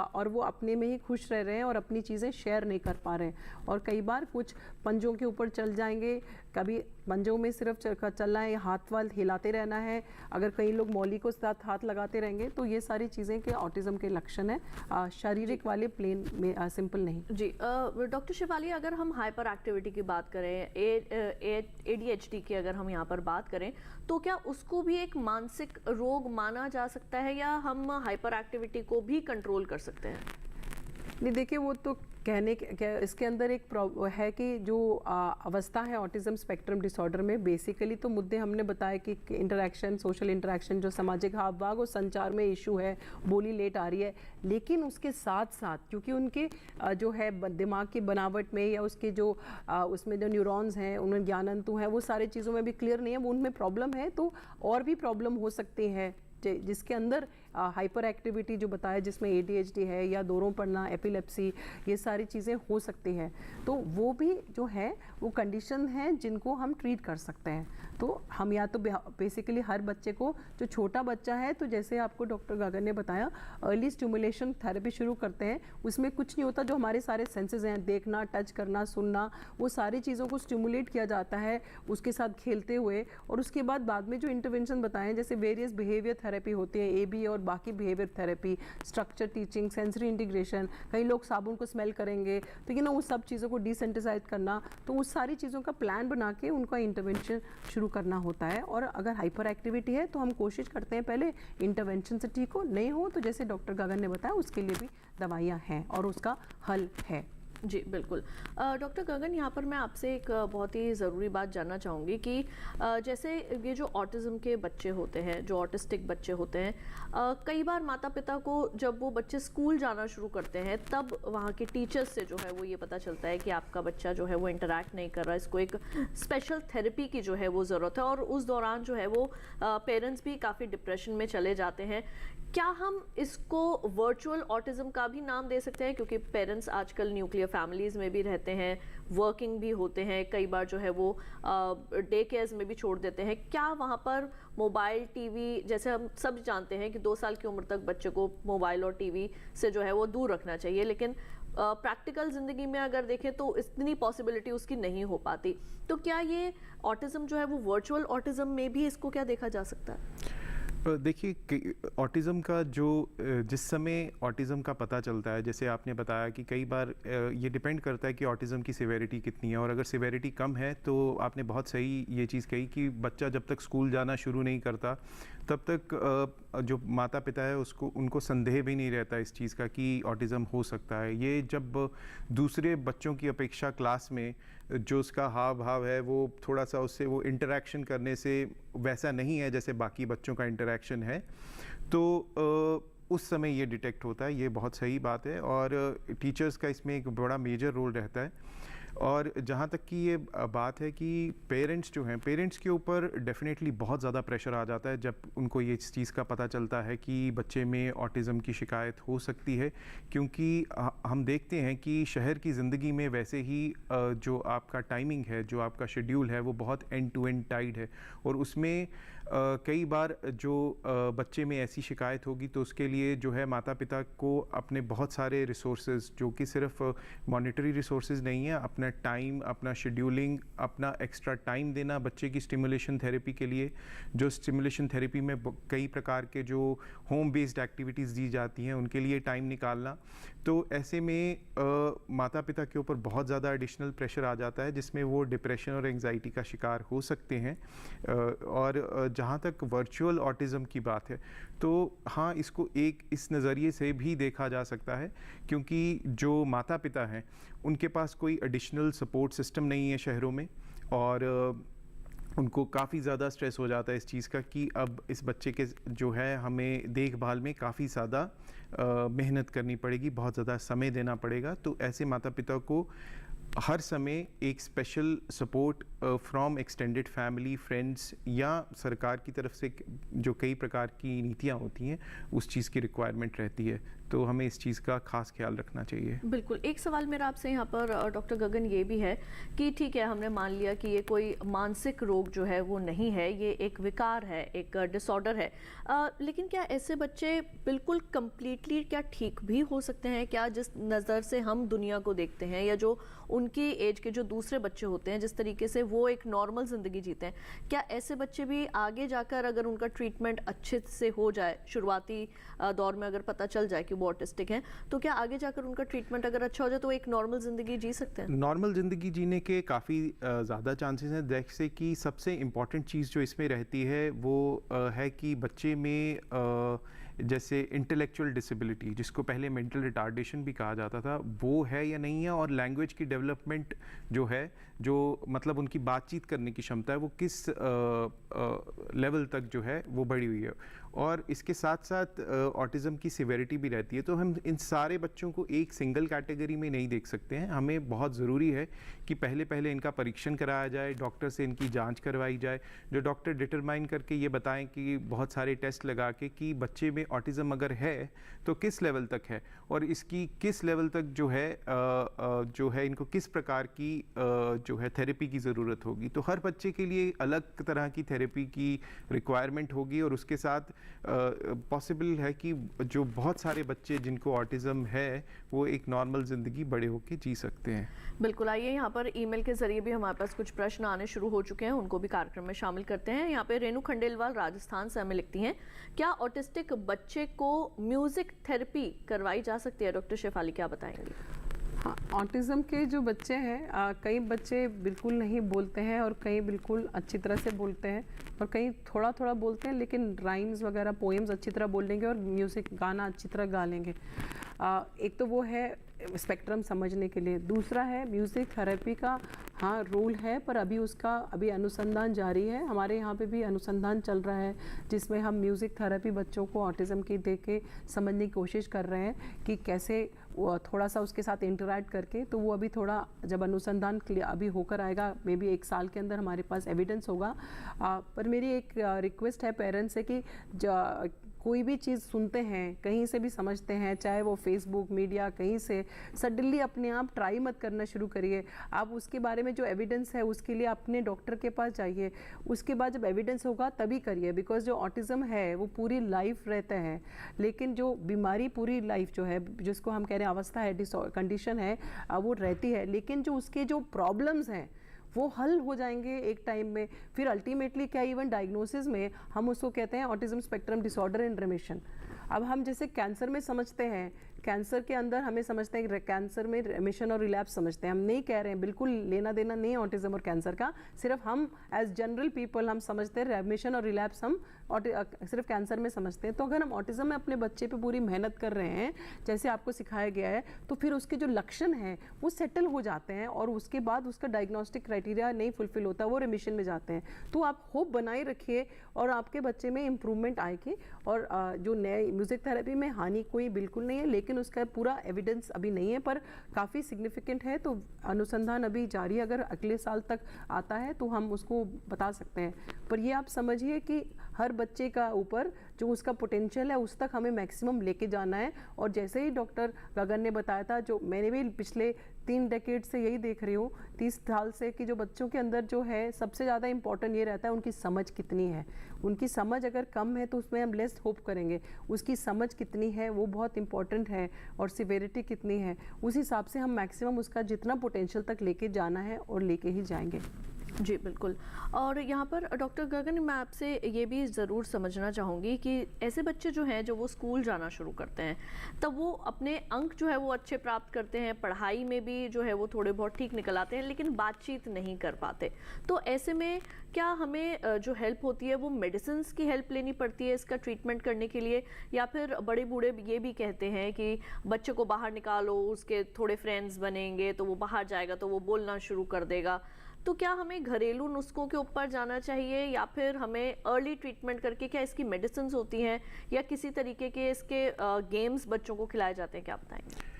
और वो अपने में ही खुश रह रहे हैं और अपनी चीज़ें शेयर नहीं कर पा रहे हैं। और कई बार कुछ पंजों के ऊपर चल जाएंगे, कभी पंजों में सिर्फ चलना है, हाथ वाल हिलाते रहना है, अगर कई लोग मौली को साथ हाथ लगाते रहेंगे, तो ये सारी चीज़ें के ऑटिज्म के लक्षण है, शारीरिक वाले प्लेन में सिंपल नहीं। जी डॉक्टर शिफाली, अगर हम हाइपर एक्टिविटी की बात करें, ADHD की अगर हम यहाँ पर बात करें, तो क्या उसको भी एक मानसिक रोग माना जा सकता है, या हम हाइपर एक्टिविटी को भी कंट्रोल कर सकते हैं? नहीं, देखिए वो तो कहने के इसके अंदर एक है कि जो अवस्था है ऑटिज्म स्पेक्ट्रम डिसऑर्डर में, बेसिकली तो मुद्दे हमने बताया कि इंटरेक्शन, सोशल इंटरेक्शन, जो सामाजिक हाव भाव और संचार में इशू है, बोली लेट आ रही है, लेकिन उसके साथ साथ क्योंकि उनके जो है दिमाग की बनावट में या उसके जो उसमें जो न्यूरॉन्स हैं, उनमें ज्ञानंतु हैं, वो सारी चीज़ों में भी क्लियर नहीं है, वो उनमें प्रॉब्लम है, तो और भी प्रॉब्लम हो सकती है जिसके अंदर हाइपर एक्टिविटी जो बताया, जिसमें ADHD है या दौरों पड़ना, एपिलेप्सी, ये सारी चीज़ें हो सकती हैं। तो वो भी जो है वो कंडीशन है जिनको हम ट्रीट कर सकते हैं। तो हम या तो बेसिकली हर बच्चे को, जो छोटा बच्चा है, तो जैसे आपको डॉक्टर गागर ने बताया, अर्ली स्टिमुलेशन थेरेपी शुरू करते हैं। उसमें कुछ नहीं होता, जो हमारे सारे सेंसेस हैं, देखना, टच करना, सुनना, वो सारी चीज़ों को स्टिमुलेट किया जाता है उसके साथ खेलते हुए। और उसके बाद में जो इंटरवेंशन बताएं, जैसे वेरियस बिहेवियर थेरेपी होती है, AB और बाकी behaviour therapy, structure teaching, sensory integration, कई लोग साबुन को स्मेल करेंगे, तो उस सब चीज़ों को डिसेंसिटाइज करना, तो उस सारी चीज़ों का प्लान बना के उनका इंटरवेंशन शुरू करना होता है। और अगर हाइपर एक्टिविटी है तो हम कोशिश करते हैं पहले इंटरवेंशन से ठीक हो, नहीं हो तो जैसे डॉक्टर गागर ने बताया उसके लिए भी दवाइयाँ हैं और उसका हल है। जी बिल्कुल। डॉक्टर गगन, यहाँ पर मैं आपसे एक बहुत ही ज़रूरी बात जानना चाहूँगी कि जैसे ये जो ऑटिज़म के बच्चे होते हैं, जो ऑटिस्टिक बच्चे होते हैं, कई बार माता पिता को जब वो बच्चे स्कूल जाना शुरू करते हैं तब वहाँ के टीचर्स से जो है वो ये पता चलता है कि आपका बच्चा जो है वो इंटरैक्ट नहीं कर रहा, इसको एक स्पेशल थेरेपी की जो है वो ज़रूरत है, और उस दौरान जो है वो पेरेंट्स भी काफ़ी डिप्रेशन में चले जाते हैं। क्या हम इसको वर्चुअल ऑटिज़म का भी नाम दे सकते हैं, क्योंकि पेरेंट्स आजकल न्यूक्लियर फैमिलीज़ में भी रहते हैं, वर्किंग भी होते हैं, कई बार जो है वो डे केयर्स में भी छोड़ देते हैं। क्या वहाँ पर मोबाइल, टीवी, जैसे हम सब जानते हैं कि 2 साल की उम्र तक बच्चे को मोबाइल और टीवी से जो है वो दूर रखना चाहिए, लेकिन प्रैक्टिकल ज़िंदगी में अगर देखें तो इतनी पॉसिबिलिटी उसकी नहीं हो पाती, तो क्या ये ऑटिज़म जो है वो वर्चुअल ऑटिज़म में भी इसको क्या देखा जा सकता है? देखिए, ऑटिज़म का जो जिस समय ऑटिज़म का पता चलता है, जैसे आपने बताया कि कई बार ये डिपेंड करता है कि ऑटिज़म की सिवेरिटी कितनी है, और अगर सिवेरिटी कम है तो आपने बहुत सही ये चीज़ कही कि बच्चा जब तक स्कूल जाना शुरू नहीं करता तब तक जो माता पिता है उनको संदेह भी नहीं रहता इस चीज़ का कि ऑटिज़म हो सकता है। ये जब दूसरे बच्चों की अपेक्षा क्लास में जो उसका हाव भाव है वो थोड़ा सा उससे वो इंटरेक्शन करने से वैसा नहीं है जैसे बाकी बच्चों का इंटरेक्शन है, तो उस समय ये डिटेक्ट होता है। ये बहुत सही बात है, और टीचर्स का इसमें एक बड़ा मेजर रोल रहता है। और जहाँ तक कि ये बात है कि पेरेंट्स जो हैं, पेरेंट्स के ऊपर डेफिनेटली बहुत ज़्यादा प्रेशर आ जाता है जब उनको ये चीज़ का पता चलता है कि बच्चे में ऑटिज़म की शिकायत हो सकती है, क्योंकि हम देखते हैं कि शहर की ज़िंदगी में वैसे ही जो आपका टाइमिंग है, जो आपका शेड्यूल है, वो बहुत एंड टू एंड टाइड है, और उसमें कई बार जो बच्चे में ऐसी शिकायत होगी तो उसके लिए जो है माता पिता को अपने बहुत सारे रिसोर्सेज, जो कि सिर्फ मॉनेटरी रिसोर्सेज नहीं है, अपना टाइम, अपना शेड्यूलिंग, अपना एक्स्ट्रा टाइम देना बच्चे की स्टिमुलेशन थेरेपी के लिए, जो स्टिमुलेशन थेरेपी में कई प्रकार के जो होम बेस्ड एक्टिविटीज़ दी जाती हैं उनके लिए टाइम निकालना। तो ऐसे में माता पिता के ऊपर बहुत ज़्यादा एडिशनल प्रेशर आ जाता है, जिसमें वो डिप्रेशन और एंजाइटी का शिकार हो सकते हैं। और जहाँ तक वर्चुअल ऑटिज़म की बात है तो हाँ, इसको एक इस नज़रिए से भी देखा जा सकता है, क्योंकि जो माता पिता हैं उनके पास कोई एडिशनल सपोर्ट सिस्टम नहीं है शहरों में, और उनको काफ़ी ज़्यादा स्ट्रेस हो जाता है इस चीज़ का कि अब इस बच्चे के जो है हमें देखभाल में काफ़ी ज़्यादा मेहनत करनी पड़ेगी, बहुत ज़्यादा समय देना पड़ेगा। तो ऐसे माता पिता को हर समय एक special support from extended family, friends या सरकार की तरफ से जो कई प्रकार की नीतियाँ होती हैं उस चीज़ की रिक्वायरमेंट रहती है, तो हमें इस चीज़ का खास ख्याल रखना चाहिए। बिल्कुल। एक सवाल मेरा आपसे यहाँ पर डॉक्टर गगन ये भी है कि ठीक है, हमने मान लिया कि ये कोई मानसिक रोग जो है वो नहीं है, ये एक विकार है, एक डिसऑर्डर है, लेकिन क्या ऐसे बच्चे बिल्कुल कंप्लीटली क्या ठीक भी हो सकते हैं? क्या जिस नज़र से हम दुनिया को देखते हैं या जो उनकी एज के जो दूसरे बच्चे होते हैं, जिस तरीके से वो एक नॉर्मल ज़िंदगी जीते हैं, क्या ऐसे बच्चे भी आगे जाकर अगर उनका ट्रीटमेंट अच्छे से हो जाए, शुरुआती दौर में अगर पता चल जाए कि वो ऑटिस्टिक हैं, तो क्या आगे जाकर उनका ट्रीटमेंट अगर अच्छा हो जाए तो एक नॉर्मल ज़िंदगी जी सकते हैं? नॉर्मल ज़िंदगी जीने के काफ़ी ज़्यादा चांसेस हैं। जैसे कि सबसे इम्पॉर्टेंट चीज़ जो इसमें रहती है वो है कि बच्चे में जैसे इंटेलेक्चुअल डिसेबिलिटी, जिसको पहले मेंटल रिटार्डेशन भी कहा जाता था, वो है या नहीं है, और लैंग्वेज की डेवलपमेंट जो है, जो मतलब उनकी बातचीत करने की क्षमता है, वो किस लेवल तक जो है वो बढ़ी हुई है। और इसके साथ साथ ऑटिज़म की सिवेरिटी भी रहती है। तो हम इन सारे बच्चों को एक सिंगल कैटेगरी में नहीं देख सकते हैं। हमें बहुत ज़रूरी है कि पहले इनका परीक्षण कराया जाए, डॉक्टर से इनकी जांच करवाई जाए, जो डॉक्टर डिटरमाइन करके ये बताएं कि बहुत सारे टेस्ट लगा के कि बच्चे में ऑटिज़म अगर है तो किस लेवल तक है, और इसकी किस लेवल तक जो है इनको किस प्रकार की जो है थेरेपी की ज़रूरत होगी। तो हर बच्चे के लिए अलग तरह की थेरेपी की रिक्वायरमेंट होगी, और उसके साथ पॉसिबल है कि जो बहुत सारे बच्चे जिनको ऑटिज़म है वो एक नॉर्मल ज़िंदगी बड़े होकर जी सकते हैं। बिल्कुल। आइए, यहाँ पर ईमेल के जरिए भी हमारे पास कुछ प्रश्न आने शुरू हो चुके हैं, उनको भी कार्यक्रम में शामिल करते हैं। यहाँ पे रेणु खंडेलवाल राजस्थान से हमें लिखती हैं, क्या ऑटिस्टिक बच्चे को म्यूजिक थेरेपी करवाई जा सकती है? डॉक्टर शेफाली क्या बताएंगे? हाँ, ऑटिज़म के जो बच्चे हैं, कई बच्चे बिल्कुल नहीं बोलते हैं और कई बिल्कुल अच्छी तरह से बोलते हैं, और कई थोड़ा थोड़ा बोलते हैं लेकिन राइम्स वगैरह, पोएम्स अच्छी तरह बोल लेंगे और म्यूज़िक, गाना अच्छी तरह गा लेंगे। एक तो वो है स्पेक्ट्रम समझने के लिए, दूसरा है म्यूज़िक थेरेपी का हाँ रोल है, पर अभी अनुसंधान जारी है। हमारे यहाँ पे भी अनुसंधान चल रहा है जिसमें हम म्यूज़िक थेरेपी बच्चों को ऑटिज़म की दे के समझने की कोशिश कर रहे हैं कि कैसे वो थोड़ा सा उसके साथ इंटरैक्ट करके, तो वो अभी थोड़ा जब अनुसंधान अभी होकर आएगा, मे बी 1 साल के अंदर हमारे पास एविडेंस होगा। पर मेरी एक रिक्वेस्ट है पेरेंट्स से कि कोई भी चीज़ सुनते हैं, कहीं से भी समझते हैं, चाहे वो फेसबुक मीडिया कहीं से, सडनली अपने आप ट्राई मत करना शुरू करिए। आप उसके बारे में जो एविडेंस है उसके लिए अपने डॉक्टर के पास जाइए, उसके बाद जब एविडेंस होगा तभी करिए। बिकॉज जो ऑटिज़म है वो पूरी लाइफ रहता है, लेकिन जो बीमारी पूरी लाइफ जो है, जिसको हम कह रहे हैं अवस्था है, कंडीशन है, वो रहती है, लेकिन जो उसके जो प्रॉब्लम्स हैं वो हल हो जाएंगे एक टाइम में। फिर अल्टीमेटली क्या, इवन डायग्नोसिस में हम उसको कहते हैं autism spectrum disorder in remission. अब हम जैसे कैंसर में समझते हैं, कैंसर के अंदर हमें समझते हैं कि कैंसर में रिमिशन और रिलैप्स समझते हैं, हम नहीं कह रहे हैं, बिल्कुल लेना देना नहीं है ऑटिज्म और कैंसर का, सिर्फ हम एज जनरल पीपल हम समझते हैं रिमिशन और रिलैप्स हम सिर्फ कैंसर में समझते हैं। तो अगर हम ऑटिज्म में अपने बच्चे पे पूरी मेहनत कर रहे हैं जैसे आपको सिखाया गया है, तो फिर उसके जो लक्षण हैं वो सेटल हो जाते हैं और उसके बाद उसका डायग्नोस्टिक क्राइटेरिया नहीं फुलफिल होता, वो रिमिशन में जाते हैं। तो आप होप बनाए रखिए और आपके बच्चे में इम्प्रूवमेंट आएगी। और जो नए म्यूज़िक थेरेपी में हानि कोई बिल्कुल नहीं है, लेकिन उसका पूरा एविडेंस अभी नहीं है, पर काफ़ी सिग्निफिकेंट है। तो अनुसंधान अभी जारी, अगर अगले साल तक आता है तो हम उसको बता सकते हैं। पर ये आप समझिए कि हर बच्चे का ऊपर जो उसका पोटेंशियल है उस तक हमें मैक्सिमम लेके जाना है। और जैसे ही डॉक्टर गगन ने बताया था, जो मैंने भी पिछले 3 डेकेड से यही देख रही हूँ, 30 साल से, कि जो बच्चों के अंदर जो है सबसे ज़्यादा इंपॉर्टेंट ये रहता है उनकी समझ कितनी है। उनकी समझ अगर कम है तो उसमें हम लेस होप करेंगे, उसकी समझ कितनी है वो बहुत इंपॉर्टेंट है, और सिवेरिटी कितनी है उस हिसाब से हम मैक्सिमम उसका जितना पोटेंशियल तक लेके जाना है और लेके ही जाएंगे। जी बिल्कुल। और यहाँ पर डॉक्टर गगन, मैं आपसे ये भी ज़रूर समझना चाहूँगी कि ऐसे बच्चे जो हैं जो वो स्कूल जाना शुरू करते हैं, तब वो अपने अंक जो है वो अच्छे प्राप्त करते हैं, पढ़ाई में भी जो है वो थोड़े बहुत ठीक निकल आते हैं, लेकिन बातचीत नहीं कर पाते। तो ऐसे में क्या हमें जो हेल्प होती है वो मेडिसिन की हेल्प लेनी पड़ती है इसका ट्रीटमेंट करने के लिए, या फिर बड़े बूढ़े ये भी कहते हैं कि बच्चे को बाहर निकालो, उसके थोड़े फ्रेंड्स बनेंगे तो वो बाहर जाएगा तो वो बोलना शुरू कर देगा। तो क्या हमें घरेलू नुस्खों के ऊपर जाना चाहिए, या फिर हमें अर्ली ट्रीटमेंट करके, क्या इसकी मेडिसिन होती हैं या किसी तरीके के इसके गेम्स बच्चों को खिलाए जाते हैं, क्या बताएंगे?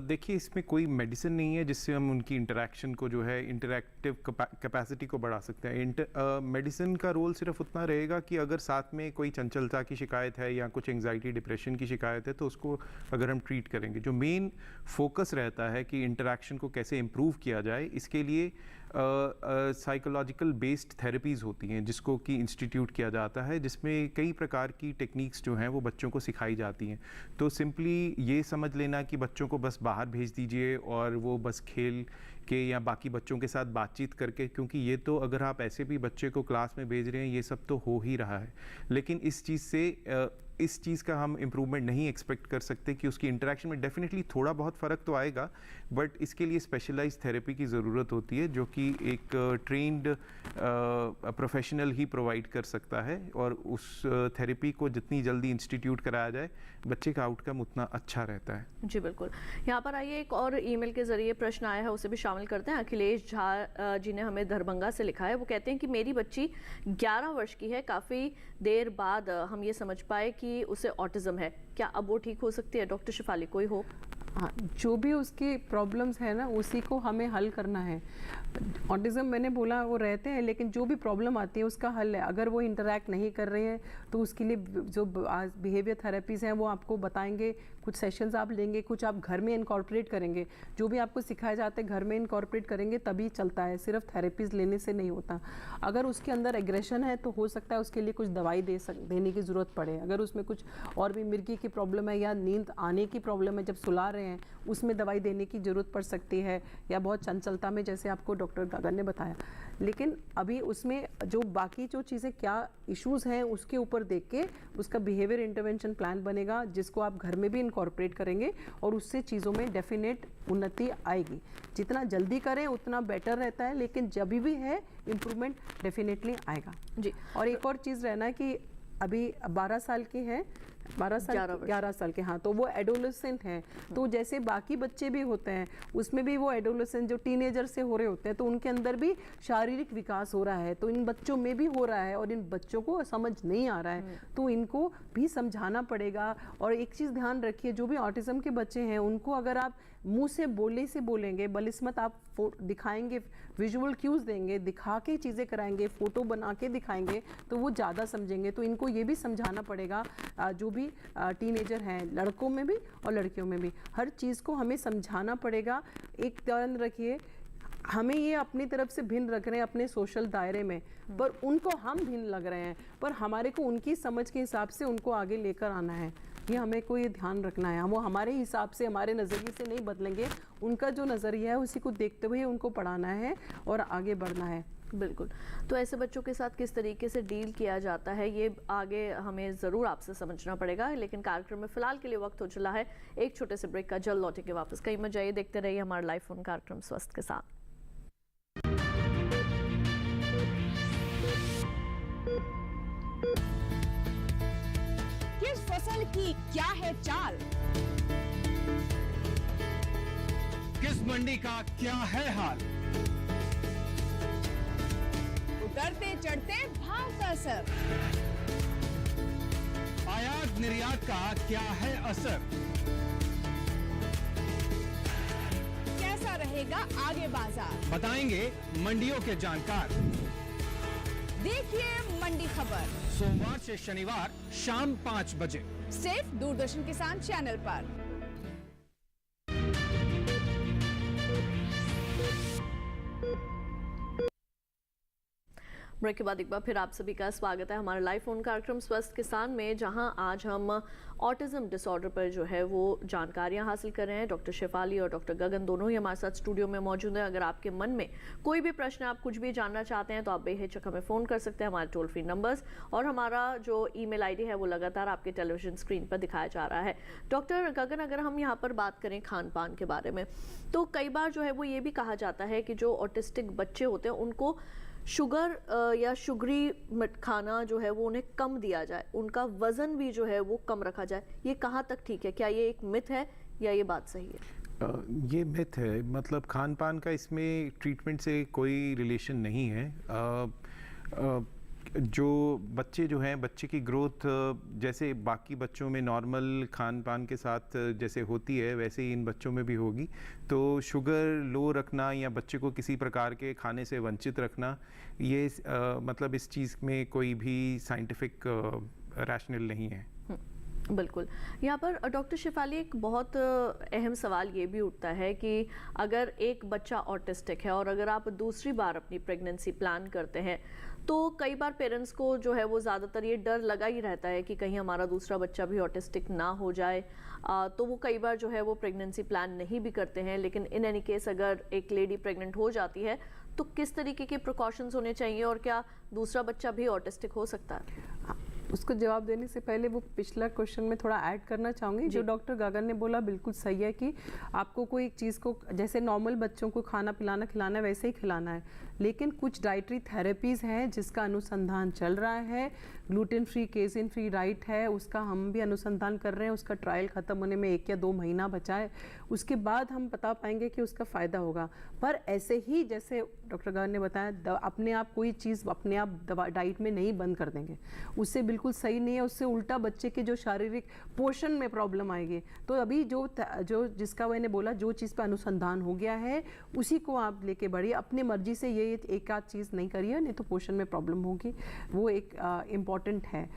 देखिए, इसमें कोई मेडिसिन नहीं है जिससे हम उनकी इंटरेक्शन को जो है इंटरेक्टिव कैपेसिटी को बढ़ा सकते हैं। मेडिसिन का रोल सिर्फ उतना रहेगा कि अगर साथ में कोई चंचलता की शिकायत है या कुछ एंजाइटी डिप्रेशन की शिकायत है तो उसको अगर हम ट्रीट करेंगे। जो मेन फोकस रहता है कि इंटरेक्शन को कैसे इम्प्रूव किया जाए, इसके लिए साइकोलॉजिकल बेस्ड थेरेपीज़ होती हैं जिसको कि इंस्टीट्यूट किया जाता है, जिसमें कई प्रकार की टेक्निक्स जो हैं वो बच्चों को सिखाई जाती हैं। तो सिंपली ये समझ लेना कि बच्चों को बस बाहर भेज दीजिए और वो बस खेल के या बाकी बच्चों के साथ बातचीत करके, क्योंकि ये तो अगर आप ऐसे भी बच्चे को क्लास में भेज रहे हैं ये सब तो हो ही रहा है, लेकिन इस चीज़ का हम इम्प्रूवमेंट नहीं एक्सपेक्ट कर सकते कि उसकी इंटरेक्शन में डेफिनेटली थोड़ा बहुत फ़र्क तो आएगा, बट इसके लिए स्पेशलाइज्ड थेरेपी की ज़रूरत होती है जो कि एक ट्रेंड प्रोफेशनल ही प्रोवाइड कर सकता है। और उस थेरेपी को जितनी जल्दी इंस्टीट्यूट कराया जाए बच्चे का आउटकम उतना अच्छा रहता है। जी बिल्कुल। यहाँ पर आइए एक और ईमेल के ज़रिए प्रश्न आया है, उसे भी शामिल करते हैं। अखिलेश झा जी ने हमें दरभंगा से लिखा है। वो कहते हैं कि मेरी बच्ची 11 वर्ष की है, काफ़ी देर बाद हम ये समझ पाए कि उसे ऑटिज्म है, क्या अब वो ठीक हो सकती है? डॉक्टर शिफाली, कोई होप? हाँ, जो भी उसकी प्रॉब्लम्स है ना उसी को हमें हल करना है। ऑटिज्म मैंने बोला वो रहते हैं, लेकिन जो भी प्रॉब्लम आती है उसका हल है। अगर वो इंटरैक्ट नहीं कर रहे हैं तो उसके लिए जो बिहेवियर थेरेपीज़ हैं वो आपको बताएंगे, कुछ सेशंस आप लेंगे, कुछ आप घर में इनकॉर्पोरेट करेंगे। जो भी आपको सिखाया जाता है घर में इनकॉर्पोरेट करेंगे तभी चलता है, सिर्फ थेरेपीज़ लेने से नहीं होता। अगर उसके अंदर एग्रेशन है तो हो सकता है उसके लिए कुछ दवाई देने की ज़रूरत पड़े। अगर उसमें कुछ और भी मिर्गी की प्रॉब्लम है या नींद आने की प्रॉब्लम है जब सुला रहे हैं, उसमें दवाई देने की ज़रूरत पड़ सकती है, या बहुत चंचलता में जैसे आपको डॉक्टर गगन ने बताया। लेकिन अभी उसमें जो बाकी जो चीज़ें क्या इश्यूज़ हैं उसके ऊपर देख के उसका बिहेवियर इंटरवेंशन प्लान बनेगा, जिसको आप घर में भी इनकॉर्पोरेट करेंगे और उससे चीज़ों में डेफिनेट उन्नति आएगी। जितना जल्दी करें उतना बेटर रहता है, लेकिन जब भी है इम्प्रूवमेंट डेफिनेटली आएगा। जी। और एक और चीज़ रहना है कि अभी 12 साल की है, 12 साल 11 साल के, हाँ, तो वो एडोलेसेंट हैं। तो जैसे बाकी बच्चे भी होते हैं उसमें भी वो एडोलेसेंट जो टीनेजर से हो रहे होते हैं तो उनके अंदर भी शारीरिक विकास हो रहा है, तो इन बच्चों में भी हो रहा है और इन बच्चों को समझ नहीं आ रहा है, तो इनको भी समझाना पड़ेगा। और एक चीज़ ध्यान रखिए, जो भी ऑटिज्म के बच्चे हैं उनको अगर आप मुंह से बोलेंगे, बलिस्मत आप दिखाएंगे, विजुअल क्यूज देंगे, दिखा के चीज़ें कराएंगे, फोटो बना के दिखाएंगे, तो वो ज़्यादा समझेंगे। तो इनको ये भी समझाना पड़ेगा, जो भी टीनेजर हैं, लड़कों में भी और लड़कियों में भी, हर चीज़ को हमें समझाना पड़ेगा। एक ध्यान रखिए, हमें ये अपनी तरफ से भिन्न रख रहे हैं अपने सोशल दायरे में, पर उनको हम भिन्न लग रहे हैं, पर हमारे को उनकी समझ के हिसाब से उनको आगे लेकर आना है। ये हमें को ये ध्यान रखना है, वो हमारे हिसाब से, हमारे नज़रिए से नहीं बदलेंगे, उनका जो नज़रिया है उसी को देखते हुए उनको पढ़ाना है और आगे बढ़ना है। बिल्कुल। तो ऐसे बच्चों के साथ किस तरीके से डील किया जाता है ये आगे हमें ज़रूर आपसे समझना पड़ेगा, लेकिन कार्यक्रम में फ़िलहाल के लिए वक्त हो चला है एक छोटे से ब्रेक का। जल्द लौटेंगे वापस, कहीं मत जाइए, देखते रहिए हमारा लाइव फोन कार्यक्रम स्वस्थ के साथ। किस फसल की क्या है चाल, किस मंडी का क्या है हाल, उतरते चढ़ते भाव का असर, आयात निर्यात का क्या है असर, कैसा रहेगा आगे बाजार, बताएंगे मंडियों के जानकार। देखिए मंडी खबर सोमवार से शनिवार शाम 5 बजे सिर्फ दूरदर्शन किसान चैनल पर। ब्रेक के बाद एक बार फिर आप सभी का स्वागत है हमारे लाइव फोन कार्यक्रम स्वस्थ किसान में, जहां आज हम ऑटिज्म डिसऑर्डर पर जो है वो जानकारियां हासिल कर रहे हैं। डॉक्टर शेफाली और डॉक्टर गगन दोनों ही हमारे साथ स्टूडियो में मौजूद हैं। अगर आपके मन में कोई भी प्रश्न, आप कुछ भी जानना चाहते हैं तो आप बेहिचक हमें फ़ोन कर सकते हैं, हमारे टोल फ्री नंबर्स, और हमारा जो ईमेल आईडी है वो लगातार आपके टेलीविजन स्क्रीन पर दिखाया जा रहा है। डॉक्टर गगन, अगर हम यहाँ पर बात करें खान पान के बारे में, तो कई बार जो है वो ये भी कहा जाता है कि जो ऑटिस्टिक बच्चे होते हैं उनको शुगर या शुगरी खाना जो है वो उन्हें कम दिया जाए, उनका वज़न भी जो है वो कम रखा जाए, ये कहाँ तक ठीक है? क्या ये एक मिथ है या ये बात सही है? ये मिथ है, मतलब खान पान का इसमें ट्रीटमेंट से कोई रिलेशन नहीं है। जो बच्चे जो हैं, बच्चे की ग्रोथ जैसे बाकी बच्चों में नॉर्मल खान पान के साथ जैसे होती है वैसे ही इन बच्चों में भी होगी। तो शुगर लो रखना या बच्चे को किसी प्रकार के खाने से वंचित रखना, ये मतलब इस चीज़ में कोई भी साइंटिफिक रैशनल नहीं है। बिल्कुल। यहाँ पर डॉक्टर शेफाली, एक बहुत अहम सवाल ये भी उठता है कि अगर एक बच्चा ऑटिस्टिक है और अगर आप दूसरी बार अपनी प्रेगनेंसी प्लान करते हैं तो कई बार पेरेंट्स को जो है वो ज़्यादातर ये डर लगा ही रहता है कि कहीं हमारा दूसरा बच्चा भी ऑटिस्टिक ना हो जाए, तो वो कई बार जो है वो प्रेगनेंसी प्लान नहीं भी करते हैं। लेकिन इन एनी केस अगर एक लेडी प्रेग्नेंट हो जाती है तो किस तरीके के प्रिकॉशंस होने चाहिए और क्या दूसरा बच्चा भी ऑटिस्टिक हो सकता है? उसको जवाब देने से पहले वो पिछला क्वेश्चन में थोड़ा ऐड करना चाहूँगी। जो डॉक्टर गगन ने बोला बिल्कुल सही है कि आपको कोई एक चीज़ को जैसे नॉर्मल बच्चों को खाना खिलाना वैसे ही खिलाना है, लेकिन कुछ डाइटरी थेरेपीज़ हैं जिसका अनुसंधान चल रहा है। Gluten free, casein free diet है, उसका हम भी अनुसंधान कर रहे हैं। उसका ट्रायल ख़त्म होने में 1 या 2 महीना बचा है, उसके बाद हम बता पाएंगे कि उसका फ़ायदा होगा। पर ऐसे ही जैसे डॉक्टर गगन ने बताया, अपने आप कोई चीज़ अपने आप दवा डाइट में नहीं बंद कर देंगे, उससे बिल्कुल सही नहीं है। उससे उल्टा बच्चे के जो शारीरिक पोषण में प्रॉब्लम आएगी। तो अभी जो जिसका मैंने बोला, जो चीज़ पर अनुसंधान हो गया है उसी को आप लेके बढ़िए। अपनी मर्जी से ये एक आध चीज़ नहीं करिए, नहीं तो पोषण में प्रॉब्लम होगी। वो एक इम्पॉर्टेंट है।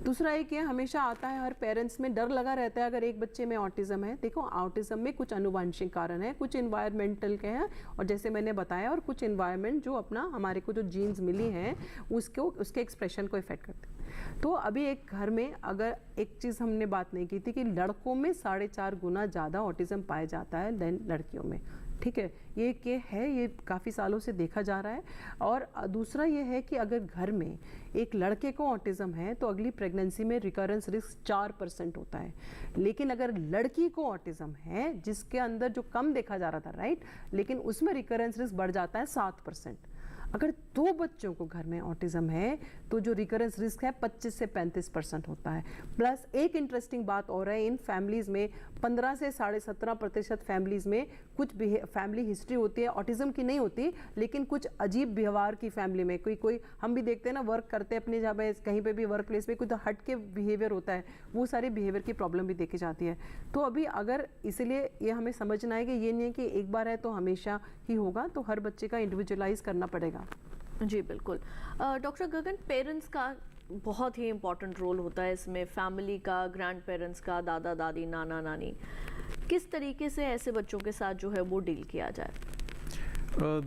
दूसरा एक ये हमेशा आता है, हर पेरेंट्स में डर लगा रहता है अगर एक बच्चे में ऑटिज्म है। देखो, ऑटिज्म में कुछ अनुवांशिक कारण है, कुछ इन्वायरमेंटल के हैं, और जैसे मैंने बताया, और कुछ इन्वायरमेंट जो अपना हमारे को जो जीन्स मिली हैं उसके एक्सप्रेशन को इफेक्ट करते हैं। तो अभी एक घर में अगर एक चीज़ हमने बात नहीं की थी कि लड़कों में 4.5 गुना ज़्यादा ऑटिज्म पाया जाता है देन लड़कियों में। ठीक है, ये काफ़ी सालों से देखा जा रहा है। और दूसरा ये है कि अगर घर में एक लड़के को ऑटिज्म है तो अगली प्रेगनेंसी में रिकरेंस रिस्क 4% होता है। लेकिन अगर लड़की को ऑटिज्म है जिसके अंदर जो कम देखा जा रहा था, राइट, लेकिन उसमें रिकरेंस रिस्क बढ़ जाता है 7%। अगर 2 बच्चों को घर में ऑटिज्म है तो जो रिकरेंस रिस्क है 25 से 35% होता है। प्लस एक इंटरेस्टिंग बात और है, इन फैमिलीज़ में 15 से 17.5% फैमिलीज़ में कुछ फैमिली हिस्ट्री होती है, ऑटिज्म की नहीं होती लेकिन कुछ अजीब व्यवहार की फैमिली में, कोई हम भी देखते हैं ना, वर्क करते हैं अपनी जगह कहीं पे भी वर्क प्लेस पे कुछ हट के बिहेवियर होता है, वो सारे बिहेवियर की प्रॉब्लम भी देखी जाती है। तो अभी अगर इसलिए ये हमें समझना है कि ये नहीं है कि एक बार है तो हमेशा ही होगा, तो हर बच्चे का इंडिविजुअलाइज करना पड़ेगा। जी बिल्कुल। डॉक्टर गगन, पेरेंट्स का बहुत ही इम्पोर्टेंट रोल होता है इसमें, फैमिली का, ग्रैंड पेरेंट्स का, दादा दादी, नाना नानी, किस तरीके से ऐसे बच्चों के साथ जो है वो डील किया जाए?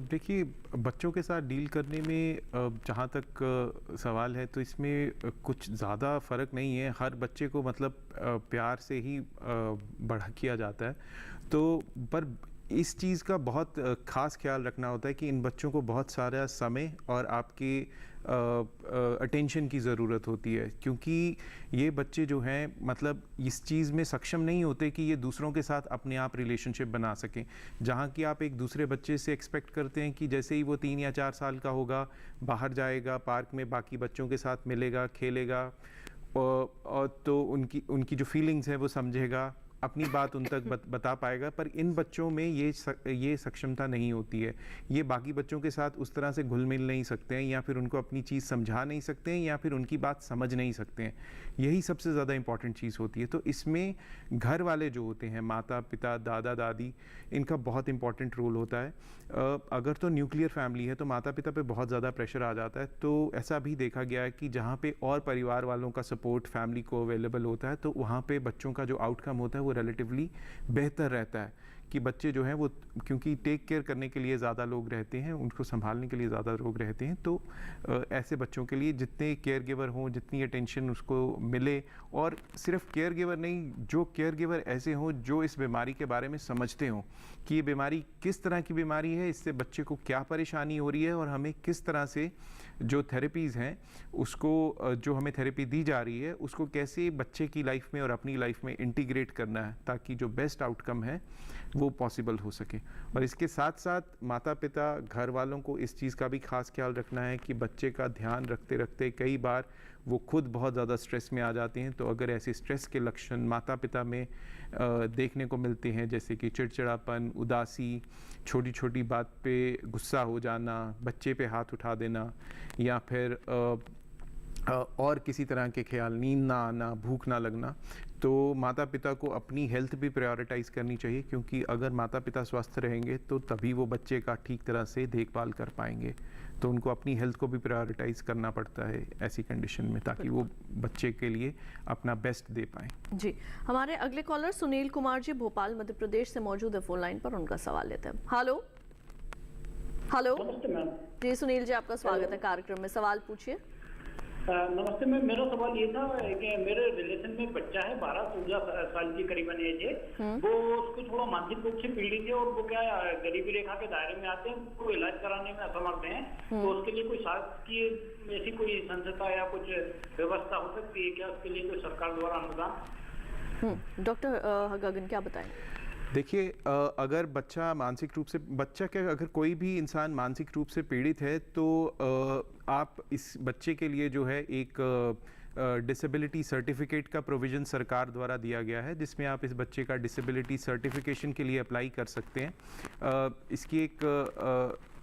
देखिए, बच्चों के साथ डील करने में जहाँ तक सवाल है तो इसमें कुछ ज़्यादा फ़र्क नहीं है। हर बच्चे को मतलब प्यार से ही बड़ा किया जाता है, तो पर इस चीज़ का बहुत ख़ास ख्याल रखना होता है कि इन बच्चों को बहुत सारा समय और आपकी अटेंशन की ज़रूरत होती है, क्योंकि ये बच्चे जो हैं मतलब इस चीज़ में सक्षम नहीं होते कि ये दूसरों के साथ अपने आप रिलेशनशिप बना सकें। जहाँ कि आप एक दूसरे बच्चे से एक्सपेक्ट करते हैं कि जैसे ही वो 3 या 4 साल का होगा, बाहर जाएगा, पार्क में बाकी बच्चों के साथ मिलेगा, खेलेगा, और तो उनकी जो फीलिंग्स हैं वो समझेगा, अपनी बात उन तक बता पाएगा। पर इन बच्चों में ये सक्षमता नहीं होती है। ये बाकी बच्चों के साथ उस तरह से घुल मिल नहीं सकते हैं, या फिर उनको अपनी चीज़ समझा नहीं सकते हैं, या फिर उनकी बात समझ नहीं सकते हैं। यही सबसे ज़्यादा इम्पॉर्टेंट चीज़ होती है। तो इसमें घर वाले जो होते हैं, माता पिता, दादा दादी, इनका बहुत इम्पॉर्टेंट रोल होता है। अगर तो न्यूक्लियर फैमिली है तो माता पिता पे बहुत ज़्यादा प्रेशर आ जाता है। तो ऐसा भी देखा गया है कि जहाँ पे और परिवार वालों का सपोर्ट फैमिली को अवेलेबल होता है, तो वहाँ पे बच्चों का जो आउटकम होता है वो रिलेटिवली बेहतर रहता है। कि बच्चे जो हैं वो, क्योंकि टेक केयर करने के लिए ज़्यादा लोग रहते हैं, उनको संभालने के लिए ज़्यादा लोग रहते हैं, तो ऐसे बच्चों के लिए जितने केयर गिवर हों, जितनी अटेंशन उसको मिले, और सिर्फ केयर गिवर नहीं, जो केयर गिवर ऐसे हों जो इस बीमारी के बारे में समझते हों कि ये बीमारी किस तरह की बीमारी है, इससे बच्चे को क्या परेशानी हो रही है, और हमें किस तरह से जो थेरेपीज़ हैं उसको, जो हमें थेरेपी दी जा रही है उसको कैसे बच्चे की लाइफ में और अपनी लाइफ में इंटीग्रेट करना है, ताकि जो बेस्ट आउटकम है वो पॉसिबल हो सके। और इसके साथ साथ माता पिता, घर वालों को इस चीज़ का भी खास ख्याल रखना है कि बच्चे का ध्यान रखते रखते कई बार वो खुद बहुत ज़्यादा स्ट्रेस में आ जाते हैं। तो अगर ऐसे स्ट्रेस के लक्षण माता पिता में देखने को मिलते हैं, जैसे कि चिड़चिड़ापन, उदासी, छोटी छोटी बात पे गुस्सा हो जाना, बच्चे पे हाथ उठा देना, या फिर और किसी तरह के ख्याल, नींद ना आना, भूख ना लगना, तो माता पिता को अपनी हेल्थ भी प्रायोरिटाइज़ करनी चाहिए। क्योंकि अगर माता पिता स्वस्थ रहेंगे तो तभी वो बच्चे का ठीक तरह से देखभाल कर पाएंगे। तो उनको अपनी हेल्थ को भी प्रायोरिटाइज़ करना पड़ता है ऐसी कंडीशन में, ताकि वो बच्चे के लिए अपना बेस्ट दे पाएँ। जी, हमारे अगले कॉलर सुनील कुमार जी भोपाल मध्य प्रदेश से मौजूद है फोन लाइन पर, उनका सवाल लेते हैं। हेलो नमस्ते मैम। जी सुनील जी, आपका स्वागत है कार्यक्रम में, सवाल पूछिए। नमस्ते मैम, मेरा सवाल ये था कि मेरे रिलेशन में बच्चा है, 12-14 साल की करीबन एज है। वो उसको थोड़ा मानसिक रूप से पीड़ित है, और वो क्या गरीबी रेखा के दायरे में आते हैं, वो इलाज कराने में असमर्थ हैं। तो उसके लिए कोई शासकीय ऐसी कोई संस्था या कुछ व्यवस्था हो सकती है क्या उसके लिए, कोई सरकार द्वारा अनुदान? डॉक्टर गगन क्या बताएं? देखिए, अगर बच्चा मानसिक रूप से, बच्चा क्या, अगर कोई भी इंसान मानसिक रूप से पीड़ित है तो आप इस बच्चे के लिए जो है एक डिसेबिलिटी सर्टिफिकेट का प्रोविज़न सरकार द्वारा दिया गया है, जिसमें आप इस बच्चे का डिसेबिलिटी सर्टिफिकेशन के लिए अप्लाई कर सकते हैं।